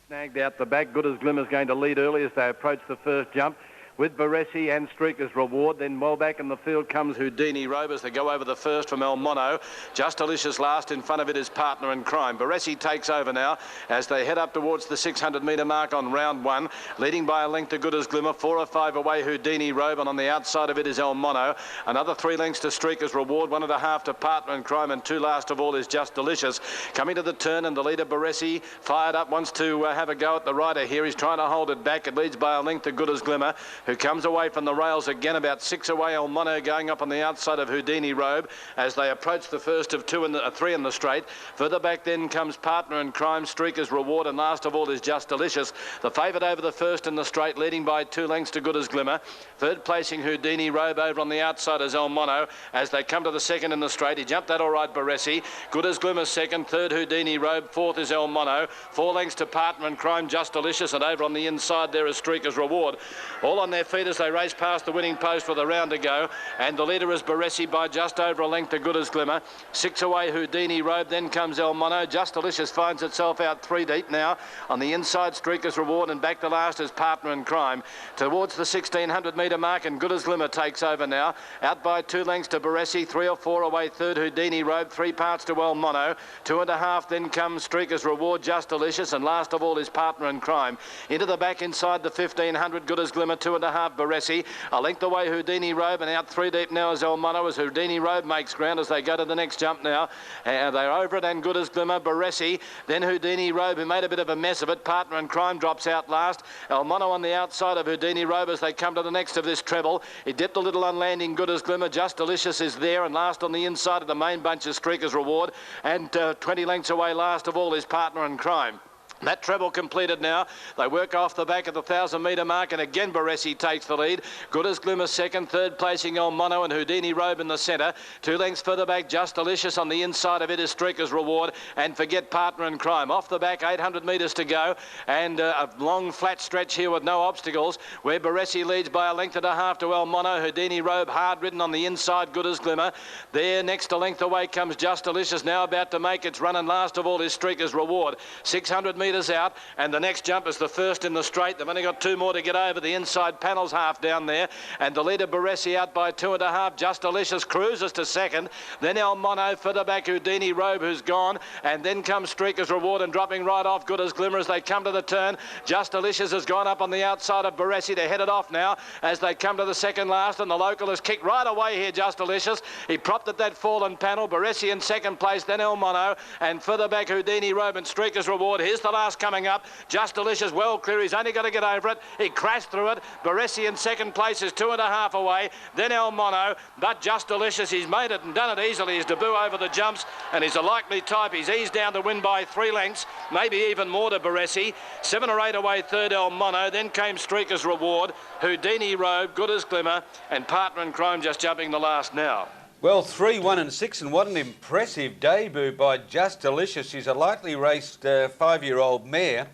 Snagged out the back. Good as Glimmer's going to lead early as they approach the first jump, with Baresi and Streaker's Reward. Then well back in the field comes Houdini Robers. They go over the first from El Mono. Just Delicious last. In front of it is Partner in Crime. Baresi takes over now as they head up towards the 600 metre mark on round 1. Leading by a length to Good as Glimmer. 4 or 5 away Houdini Robe, and on the outside of it is El Mono. Another 3 lengths to Streaker's Reward. 1.5 to Partner in Crime, and 2 last of all is Just Delicious. Coming to the turn, and the leader Baresi fired up, wants to have a go at the rider here. He's trying to hold it back. It leads by a length to Good as Glimmer. who comes away from the rails again, about 6 away. El Mono going up on the outside of Houdini Robe as they approach the first of 3 in the straight. Further back then comes Partner in Crime, Streaker's Reward, and last of all is Just Delicious. The favourite over the first in the straight, leading by 2 lengths to Good as Glimmer. Third placing Houdini Robe over on the outside is El Mono as they come to the second in the straight. He jumped that all right, Baresi. Good as Glimmer second, third Houdini Robe, fourth is El Mono. 4 lengths to Partner in Crime, Just Delicious, and over on the inside there is Streaker's Reward. All on their feet as they race past the winning post with a round to go, and the leader is Baresi by just over a length to Good as Glimmer. 6 away Houdini Robe, then comes El Mono. Just Delicious finds itself out 3 deep now. On the inside, Streaker's Reward, and back to last is Partner in Crime. Towards the 1600 metre mark, and Good as Glimmer takes over now. Out by 2 lengths to Baresi, 3 or 4 away third Houdini Robe, 3 parts to El Mono. 2.5 then comes Streaker's Reward, Just Delicious, and last of all is Partner in Crime. Into the back inside the 1500, Good as Glimmer, 2.5 Baresi. A length away Houdini Robe, and out 3 deep now is El Mono as Houdini Robe makes ground as they go to the next jump now. They're over it, and Good as Glimmer, Baresi, then Houdini Robe, who made a bit of a mess of it. Partner in Crime drops out last. El Mono on the outside of Houdini Robe as they come to the next of this treble. He dipped a little on landing, Good as Glimmer. Just Delicious is there, and last on the inside of the main bunch is Streaker's Reward, and 20 lengths away last of all is Partner in Crime. That treble completed now. They work off the back of the 1,000 metre mark, and again Baresi takes the lead. Good as Glimmer second, third placing El Mono, and Houdini Robe in the centre. 2 lengths further back, Just Delicious. On the inside of it is Streaker's Reward, and forget Partner in Crime. Off the back, 800 metres to go, and a long flat stretch here with no obstacles, where Baresi leads by a length and a half to El Mono. Houdini Robe hard ridden on the inside, Good as Glimmer. There, next a length away comes Just Delicious, now about to make its run, and last of all is Streaker's Reward. 600 metres out, and the next jump is the first in the straight. They've only got 2 more to get over. The inside panel's half down there, and the leader Baresi out by 2.5. Just Delicious cruises to second, then El Mono further back, Houdini Robe, who's gone, and then comes Streaker's Reward, and dropping right off Good as Glimmer as they come to the turn. Just Delicious has gone up on the outside of Baresi. They're headed off now as they come to the second last, and the local has kicked right away here, Just Delicious. He propped at that fallen panel. Baresi in second place, then El Mono, and further back Houdini Robe and Streaker's Reward. Here's the last coming up. Just Delicious well clear. He's only got to get over it. He crashed through it. Baresi in second place is 2.5 away. Then El Mono, but Just Delicious, he's made it and done it easily. His debut over the jumps, and he's a likely type. He's eased down to win by 3 lengths, maybe even more to Baresi. 7 or 8 away third El Mono. Then came Streaker's Reward, Houdini Robe, Good as Glimmer, and Partner in Crime just jumping the last now. Well, 3, 1 and 6, and what an impressive debut by Just Delicious. She's a lightly raced 5-year-old mare.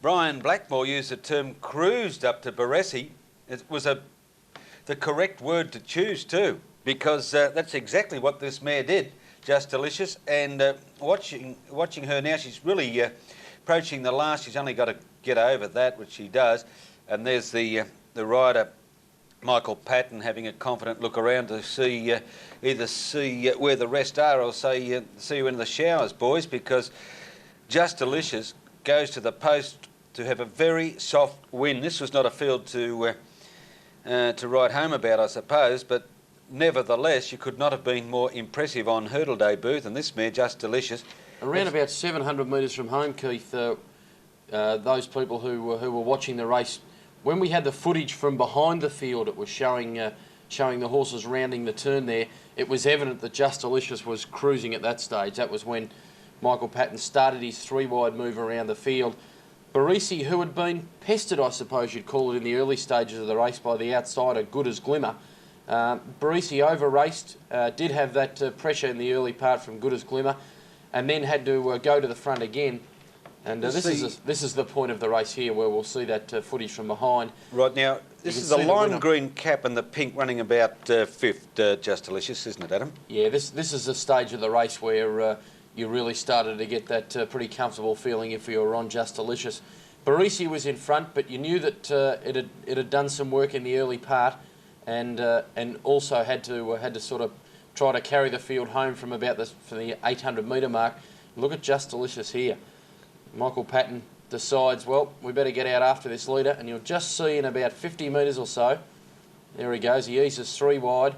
Brian Blackmore used the term cruised up to Baresi. It was the correct word to choose too, because that's exactly what this mare did, Just Delicious. And watching her now, she's really approaching the last. She's only got to get over that, which she does. And there's the rider, Michael Patton, having a confident look around to see either where the rest are, or see you in the showers, boys, because Just Delicious goes to the post to have a very soft win. This was not a field to write home about, I suppose, but nevertheless, you could not have been more impressive on hurdle debut than this mare, Just Delicious. Around about 700 metres from home, Keith, those people who were watching the race, when we had the footage from behind the field, it was showing the horses rounding the turn there. It was evident that Just Delicious was cruising at that stage. That was when Michael Patton started his 3-wide move around the field. Baresi, who had been pestered, I suppose you'd call it, in the early stages of the race by the outsider, Good as Glimmer. Baresi over-raced, did have that pressure in the early part from Good as Glimmer, and then had to go to the front again. And this is the point of the race here, where we'll see that footage from behind. Right, now, this is the lime green cap and the pink running about 5th, Just Delicious, isn't it, Adam? Yeah, this is the stage of the race where you really started to get that pretty comfortable feeling if you were on Just Delicious. Baresi was in front, but you knew that it had done some work in the early part, and also had to sort of try to carry the field home from about the 800 metre mark. Look at Just Delicious here. Michael Patton decides, well, we better get out after this leader, and you'll just see in about 50 metres or so, there he goes, he eases 3 wide,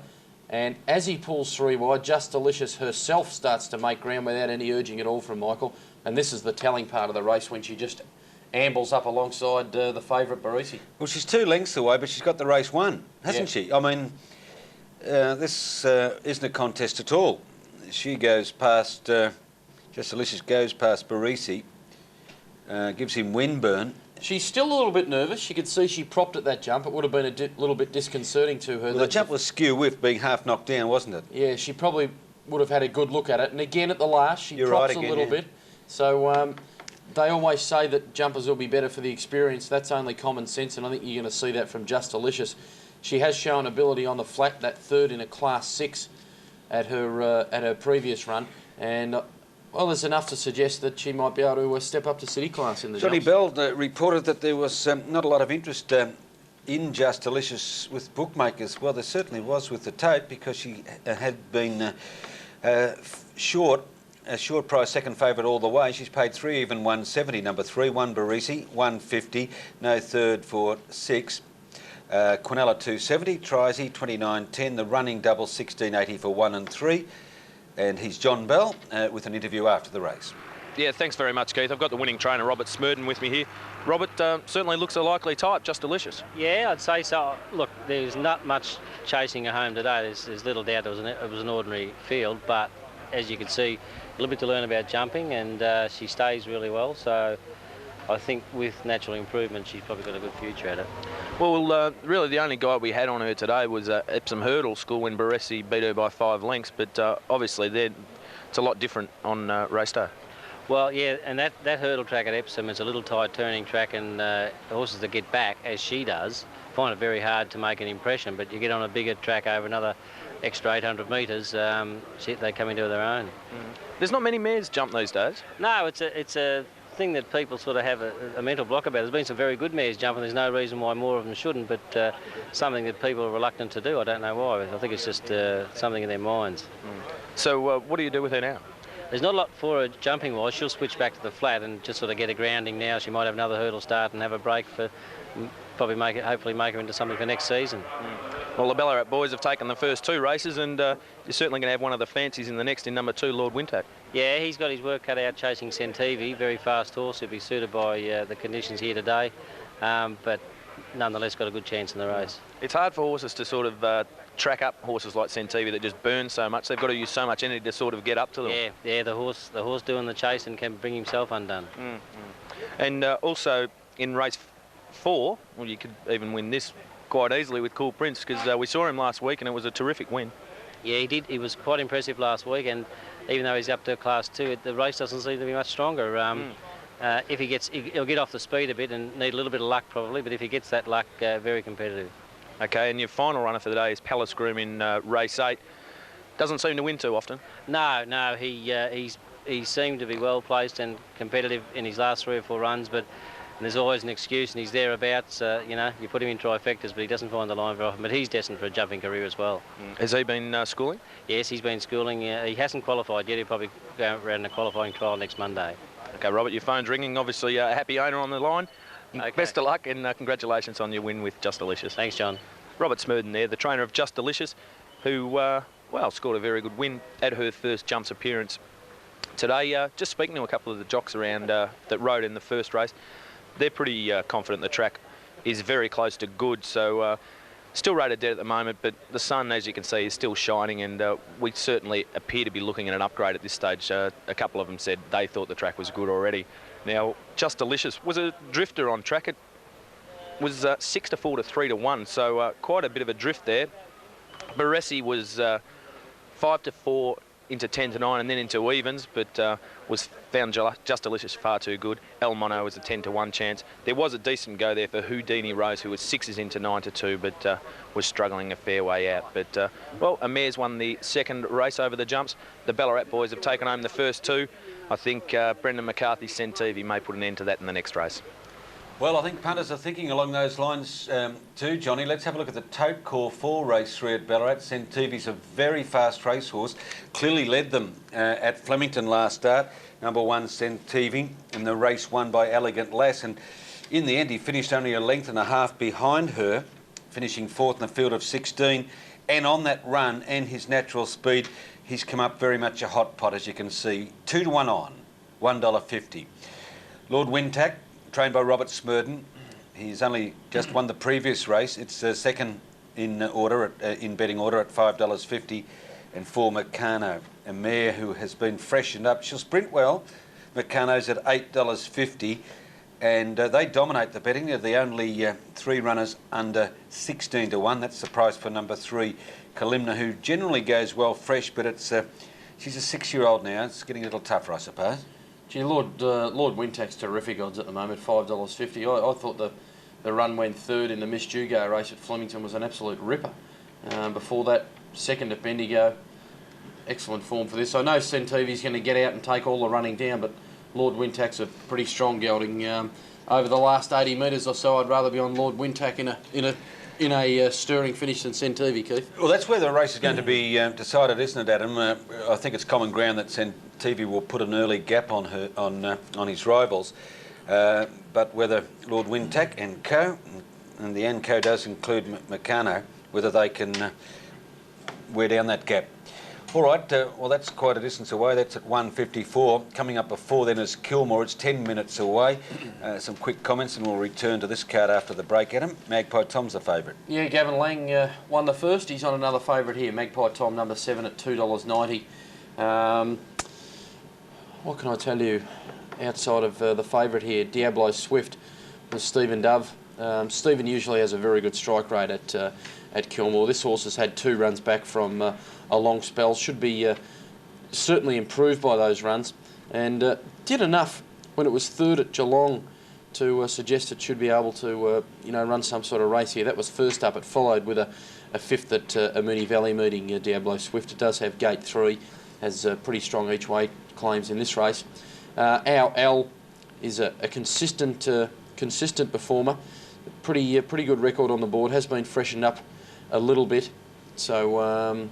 and as he pulls 3 wide, Just Delicious herself starts to make ground without any urging at all from Michael, and this is the telling part of the race, when she just ambles up alongside the favourite Barisi. Well, she's 2 lengths away, but she's got the race won, hasn't she? I mean, this isn't a contest at all. She goes past, Just Delicious goes past Barisi, gives him windburn. She's still a little bit nervous. You could see she propped at that jump. It would have been a little bit disconcerting to her. Well, the jump was skew with being half knocked down, wasn't it? Yeah, she probably would have had a good look at it. And again, at the last, she props a little bit. So they always say that jumpers will be better for the experience. That's only common sense, and I think you're going to see that from Just Delicious. She has shown ability on the flat, that third in a Class 6 at her previous run, and well, there's enough to suggest that she might be able to step up to city class in the Johnny jumps. Bell reported that there was not a lot of interest in Just Delicious with bookmakers. Well, there certainly was with the tote, because she had been a short price second favourite all the way. She's paid 3 even 170, number 3, 1 Barisi, 150, no third for 6. Quinella 270, Trisey 29.10, the running double 16.80 for 1 and 3. And he's John Bell with an interview after the race. Yeah, thanks very much, Keith. I've got the winning trainer, Robert Smurden, with me here. Robert, certainly looks a likely type, Just Delicious. Yeah, I'd say so. Look, there's not much chasing her home today. There's little doubt it was an ordinary field, but as you can see, a little bit to learn about jumping, and she stays really well. So I think with natural improvement, she's probably got a good future at it. Well, really the only guy we had on her today was Epsom Hurdle School when Baresi beat her by 5 lengths, but obviously it's a lot different on race day. Well, yeah, and that hurdle track at Epsom is a little tight turning track, and horses that get back, as she does, find it very hard to make an impression, but you get on a bigger track over another extra 800 metres, they come into their own. There's not many mares jump these days. No, it's a thing that people sort of have a mental block about. There's been some very good mares jumping. There's no reason why more of them shouldn't, but something that people are reluctant to do. I don't know why. I think it's just something in their minds. So what do you do with her now? There's not a lot for her jumping wise. She'll switch back to the flat and just sort of get a grounding now. She might have another hurdle start and have a break for probably hopefully make her into something for next season. Well, the Ballarat boys have taken the first 2 races, and you're certainly going to have one of the fancies in the next in number 2, Lord Wintack. Yeah, he's got his work cut out chasing Centivi, very fast horse. He'll be suited by the conditions here today, but nonetheless got a good chance in the race. It's hard for horses to sort of track up horses like Centivi that just burn so much. They've got to use so much energy to sort of get up to them. Yeah, the horse doing the chase and can bring himself undone. And also in race 4, well, you could even win this quite easily with Cool Prince, because we saw him last week and it was a terrific win. Yeah, he did. He was quite impressive last week, and even though he's up to Class 2, the race doesn't seem to be much stronger. If he'll get off the speed a bit and need a little bit of luck probably, but if he gets that luck, very competitive. Okay, and your final runner for the day is Palace Groom in race 8. Doesn't seem to win too often. No, he seemed to be well placed and competitive in his last 3 or 4 runs, but there's always an excuse, and he's thereabouts. You put him in trifectas, but he doesn't find the line very often. But he's destined for a jumping career as well. Has he been schooling? Yes, he's been schooling. He hasn't qualified yet. He'll probably go around a qualifying trial next Monday. Okay, Robert, your phone's ringing. Obviously, a happy owner on the line. Okay. Best of luck, and congratulations on your win with Just Delicious. Thanks, John. Robert Smurden there, the trainer of Just Delicious, who, scored a very good win at her first jumps appearance today. Just speaking to a couple of the jocks around that rode in the first race, they're pretty confident the track is very close to good, so still rated dead at the moment, but the sun, as you can see, is still shining, and we certainly appear to be looking at an upgrade at this stage. A couple of them said they thought the track was good already. Now, Just Delicious was a drifter on track. It was 6 to 4 to 3 to 1, so quite a bit of a drift there. Baresi was 5 to 4 into 10 to 9 and then into evens, but was found Just Delicious far too good. El Mono was a 10 to 1 chance. There was a decent go there for Houdini Rose, who was 6s into 9 to 2, but was struggling a fair way out. But, well, Amare's won the second race over the jumps. The Ballarat boys have taken home the first 2. I think Brendan McCarthy's Centivi may put an end to that in the next race. Well, I think punters are thinking along those lines too, Johnny. Let's have a look at the Tote Call 4 race 3 at Ballarat. Centivi's a very fast racehorse. Clearly led them at Flemington last start. Number 1, Centivi, in the race won by Elegant Lass. And in the end, he finished only a length and a half behind her, finishing 4th in a field of 16. And on that run and his natural speed, he's come up very much a hot pot, as you can see. 2 to 1 on, $1.50. Lord Wintack, trained by Robert Smurden. He's only just won the previous race. It's second in order in betting order at $5.50, and for Meccano, a mare who has been freshened up. She'll sprint well. Meccano's at $8.50, and they dominate the betting. They're the only 3 runners under 16 to 1. That's the price for number 3, Kilmore, who generally goes well fresh, but it's she's a 6-year-old now. It's getting a little tougher, I suppose. Gee, Lord Wintack's terrific odds at the moment, $5.50. I thought the run when third in the Miss Jugo race at Flemington was an absolute ripper. Before that, second at Bendigo. Excellent form for this. I know Centivi's going to get out and take all the running down, but Lord Wintack's a pretty strong gelding. Over the last 80 metres or so, I'd rather be on Lord Wintack in a stirring finish than Centivi, Keith. Well, that's where the race is going to be decided, isn't it, Adam? I think it's common ground that Centivi will put an early gap on his rivals. But whether Lord Wintack and Co, and the and Co does include Meccano, whether they can wear down that gap. All right, well, that's quite a distance away. That's at 1:54. Coming up before then is Kilmore. It's 10 minutes away. Some quick comments and we'll return to this card after the break, Adam. Magpie Tom's the favourite. Yeah, Gavin Lang won the first. He's on another favourite here. Magpie Tom, number 7 at $2.90. What can I tell you outside of the favourite here? Diablo Swift with Stephen Dove. Stephen usually has a very good strike rate at Kilmore. This horse has had 2 runs back from a long spell. Should be certainly improved by those runs, and did enough when it was third at Geelong to suggest it should be able to run some sort of race here. That was first up. It followed with a 5th at a Moonee Valley meeting. Diablo Swift. It does have gate 3, has pretty strong each way claims in this race. Our L is a consistent performer. Pretty good record on the board. Has been freshened up a little bit, so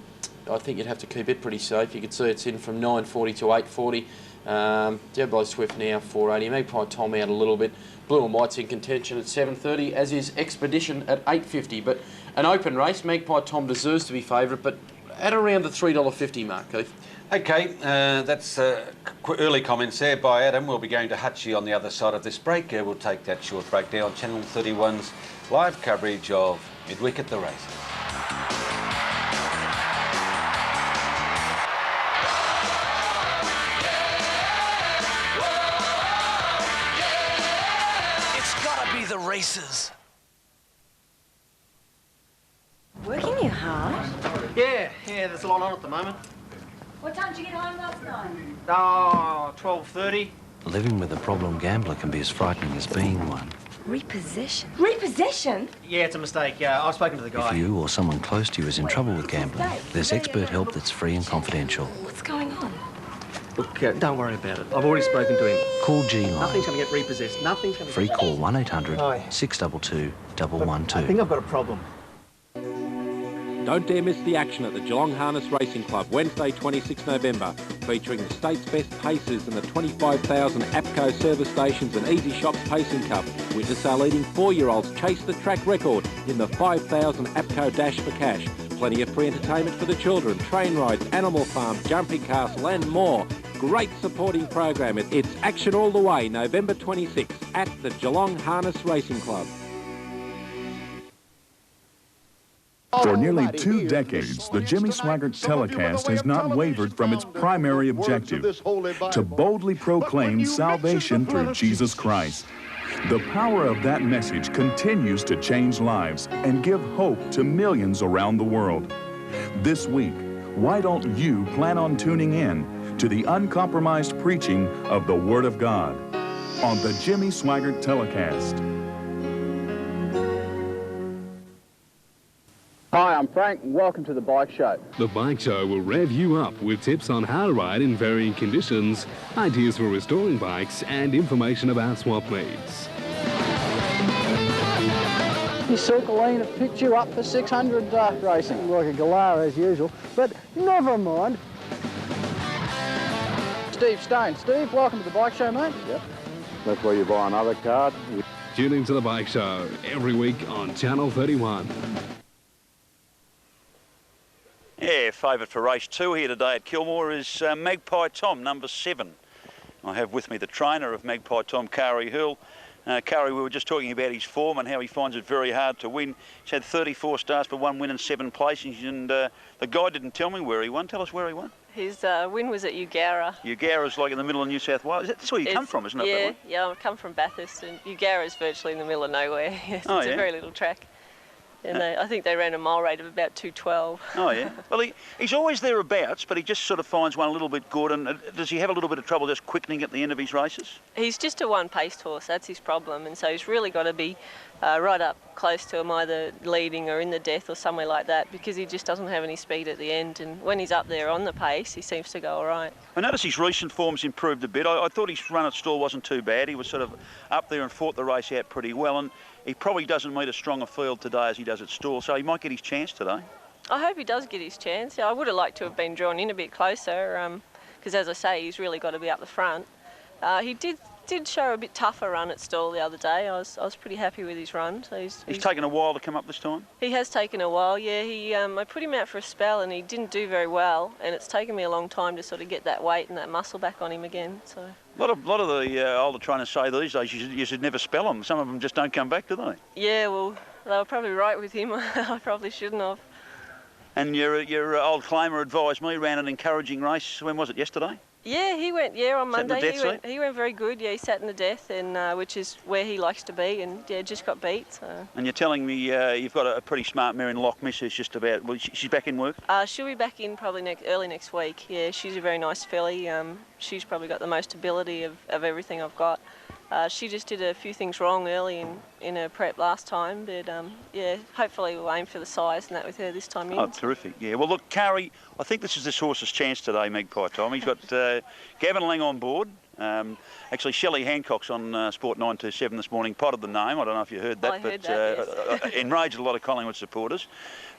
I think you'd have to keep it pretty safe. You can see it's in from 9.40 to 8.40. Diablo Swift now 4.80. Magpie Tom out a little bit. Blue and White's in contention at 7.30, as is Expedition at 8.50. But an open race. Magpie Tom deserves to be favourite, but at around the $3.50 mark, Keith. Okay, that's early comments there by Adam. We'll be going to Hutchie on the other side of this break. We'll take that short break now on Channel 31's live coverage of Midweek at the Races. The races. Working you hard? Yeah, there's a lot on at the moment. What time did you get home last night? 12:30. Living with a problem gambler can be as frightening as being one. Repossession? Repossession? Yeah, it's a mistake. I've spoken to the guy. If you or someone close to you is in trouble with gambling, there's expert help that's free and confidential. What's going on? Look, don't worry about it. I've already spoken to him. Call G-Line. Nothing's going to get repossessed. Nothing's going to... Free call 1-800-622-112. I think I've got a problem. Don't dare miss the action at the Geelong Harness Racing Club, Wednesday 26 November, featuring the state's best pacers and the 25,000 APCO service stations and Easy Shops Pacing Cup. Witness our leading 4-year-olds chase the track record in the 5,000 APCO Dash for Cash. Plenty of free entertainment for the children, train rides, animal farm, jumping castle and more. Great supporting program. It's action all the way, November 26th at the Geelong Harness Racing Club. For nearly 2 decades, the Jimmy Swaggart telecast has not wavered from its primary objective, to boldly proclaim salvation through Jesus Christ. The power of that message continues to change lives and give hope to millions around the world. This week, why don't you plan on tuning in to the uncompromised preaching of the Word of God on the Jimmy Swaggart telecast? Hi, I'm Frank and welcome to the Bike Show. The Bike Show will rev you up with tips on how to ride in varying conditions, ideas for restoring bikes and information about swap meets. Your Silkaline have picked you up for 600 racing. Like a Galara as usual, but never mind. Steve Stone. Steve, welcome to the Bike Show, mate. Yep. That's where you buy another card. Tune into the Bike Show every week on Channel 31. Yeah, favourite for race 2 here today at Kilmore is Magpie Tom, number 7. I have with me the trainer of Magpie Tom, Kari Hill. Curry, we were just talking about his form and how he finds it very hard to win. He's had 34 starts for 1 win and 7 placings, and the guy didn't tell me where he won. Tell us where he won. His win was at Eugowra. Eugowra's like in the middle of New South Wales. That's where you come from, isn't it? Yeah, yeah, I come from Bathurst, and Eugowra's virtually in the middle of nowhere. It's Oh, a yeah? very little track. And I think they ran a mile rate of about 2:12. Oh, yeah. Well, he's always thereabouts, but he just sort of finds one a little bit good. And does he have a little bit of trouble just quickening at the end of his races? He's just a one-paced horse, that's his problem, and so he's really got to be right up close to him, either leading or in the death or somewhere like that, because he just doesn't have any speed at the end, and when he's up there on the pace, he seems to go all right. I notice his recent form's improved a bit. I thought his run at stall wasn't too bad. He was sort of up there and fought the race out pretty well, and he probably doesn't meet a stronger field today as he does at stall, so he might get his chance today. I hope he does get his chance. I would have liked to have been drawn in a bit closer, because as I say, he's really got to be up the front. He did show a bit tougher run at stall the other day. I was pretty happy with his run. So he's taken a while to come up this time? He has taken a while, yeah. I put him out for a spell and he didn't do very well, and it's taken me a long time to sort of get that weight and that muscle back on him again. So A lot of the older trainers say these days you should never spell them. Some of them just don't come back, do they? Yeah, well, they were probably right with him. I probably shouldn't have. And your old claimer advised me, ran an encouraging race. When was it, yesterday? Yeah, he went, on Monday. Death He went very good, yeah, he sat in the death, and which is where he likes to be, and yeah, just got beat. So. And you're telling me you've got a pretty smart mare in Loch Miss who's just about, well, she's back in work? She'll be back in probably early next week, yeah, she's a very nice filly. She's probably got the most ability of everything I've got. She just did a few things wrong early in her prep last time, but yeah, hopefully we'll aim for the size and that with her this time in. Oh, terrific, yeah. Well, look, Curry, I think this is this horse's chance today, Magpie Tom. He's got Gavin Lang on board. Actually, Shelley Hancock's on Sport 927 this morning, potted the name. I don't know if you heard that, yes. Enraged a lot of Collingwood supporters.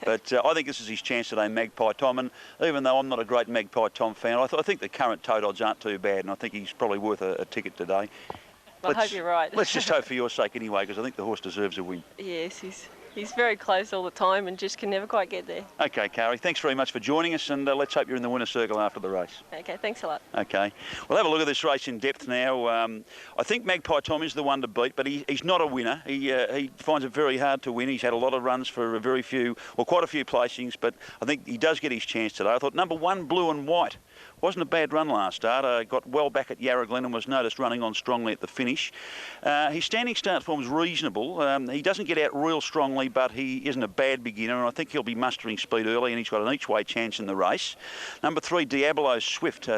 But I think this is his chance today, Magpie Tom. And even though I'm not a great Magpie Tom fan, I think the current tote odds aren't too bad, and I think he's probably worth a ticket today. I hope you're right. Let's just hope for your sake anyway, because I think the horse deserves a win. Yes, he's very close all the time and just can never quite get there. OK, Kari, thanks very much for joining us, and let's hope you're in the winner's circle after the race. OK, thanks a lot. OK. We'll have a look at this race in depth now. I think Magpie Tom is the one to beat, but he's not a winner. He finds it very hard to win. He's had a lot of runs for quite a few placings, but I think he does get his chance today. I thought number 1, Blue and White, wasn't a bad run last start. Got well back at Yarra Glen and was noticed running on strongly at the finish. His standing start form's reasonable. He doesn't get out real strongly, but he isn't a bad beginner, and I think he'll be mustering speed early, and he's got an each-way chance in the race. Number 3, Diablo Swift,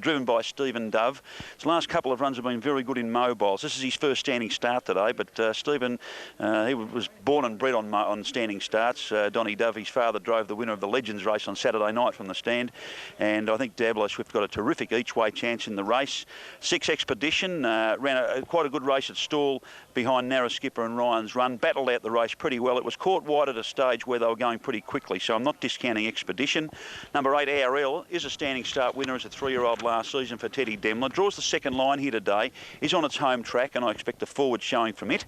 driven by Stephen Dove. His last couple of runs have been very good in mobiles. This is his first standing start today, but Stephen, he was born and bred on standing starts. Donnie Dove, his father, drove the winner of the Legends race on Saturday night from the stand, and I think Diablo Swift got a terrific each-way chance in the race. 6 Expedition ran quite a good race at stall behind Narrow Skipper and Ryan's Run. Battled out the race pretty well. It was caught wide at a stage where they were going pretty quickly, so I'm not discounting Expedition. Number 8, ARL, is a standing start winner as a 3-year-old last season for Teddy Demler. Draws the second line here today. Is on its home track, and I expect a forward showing from it.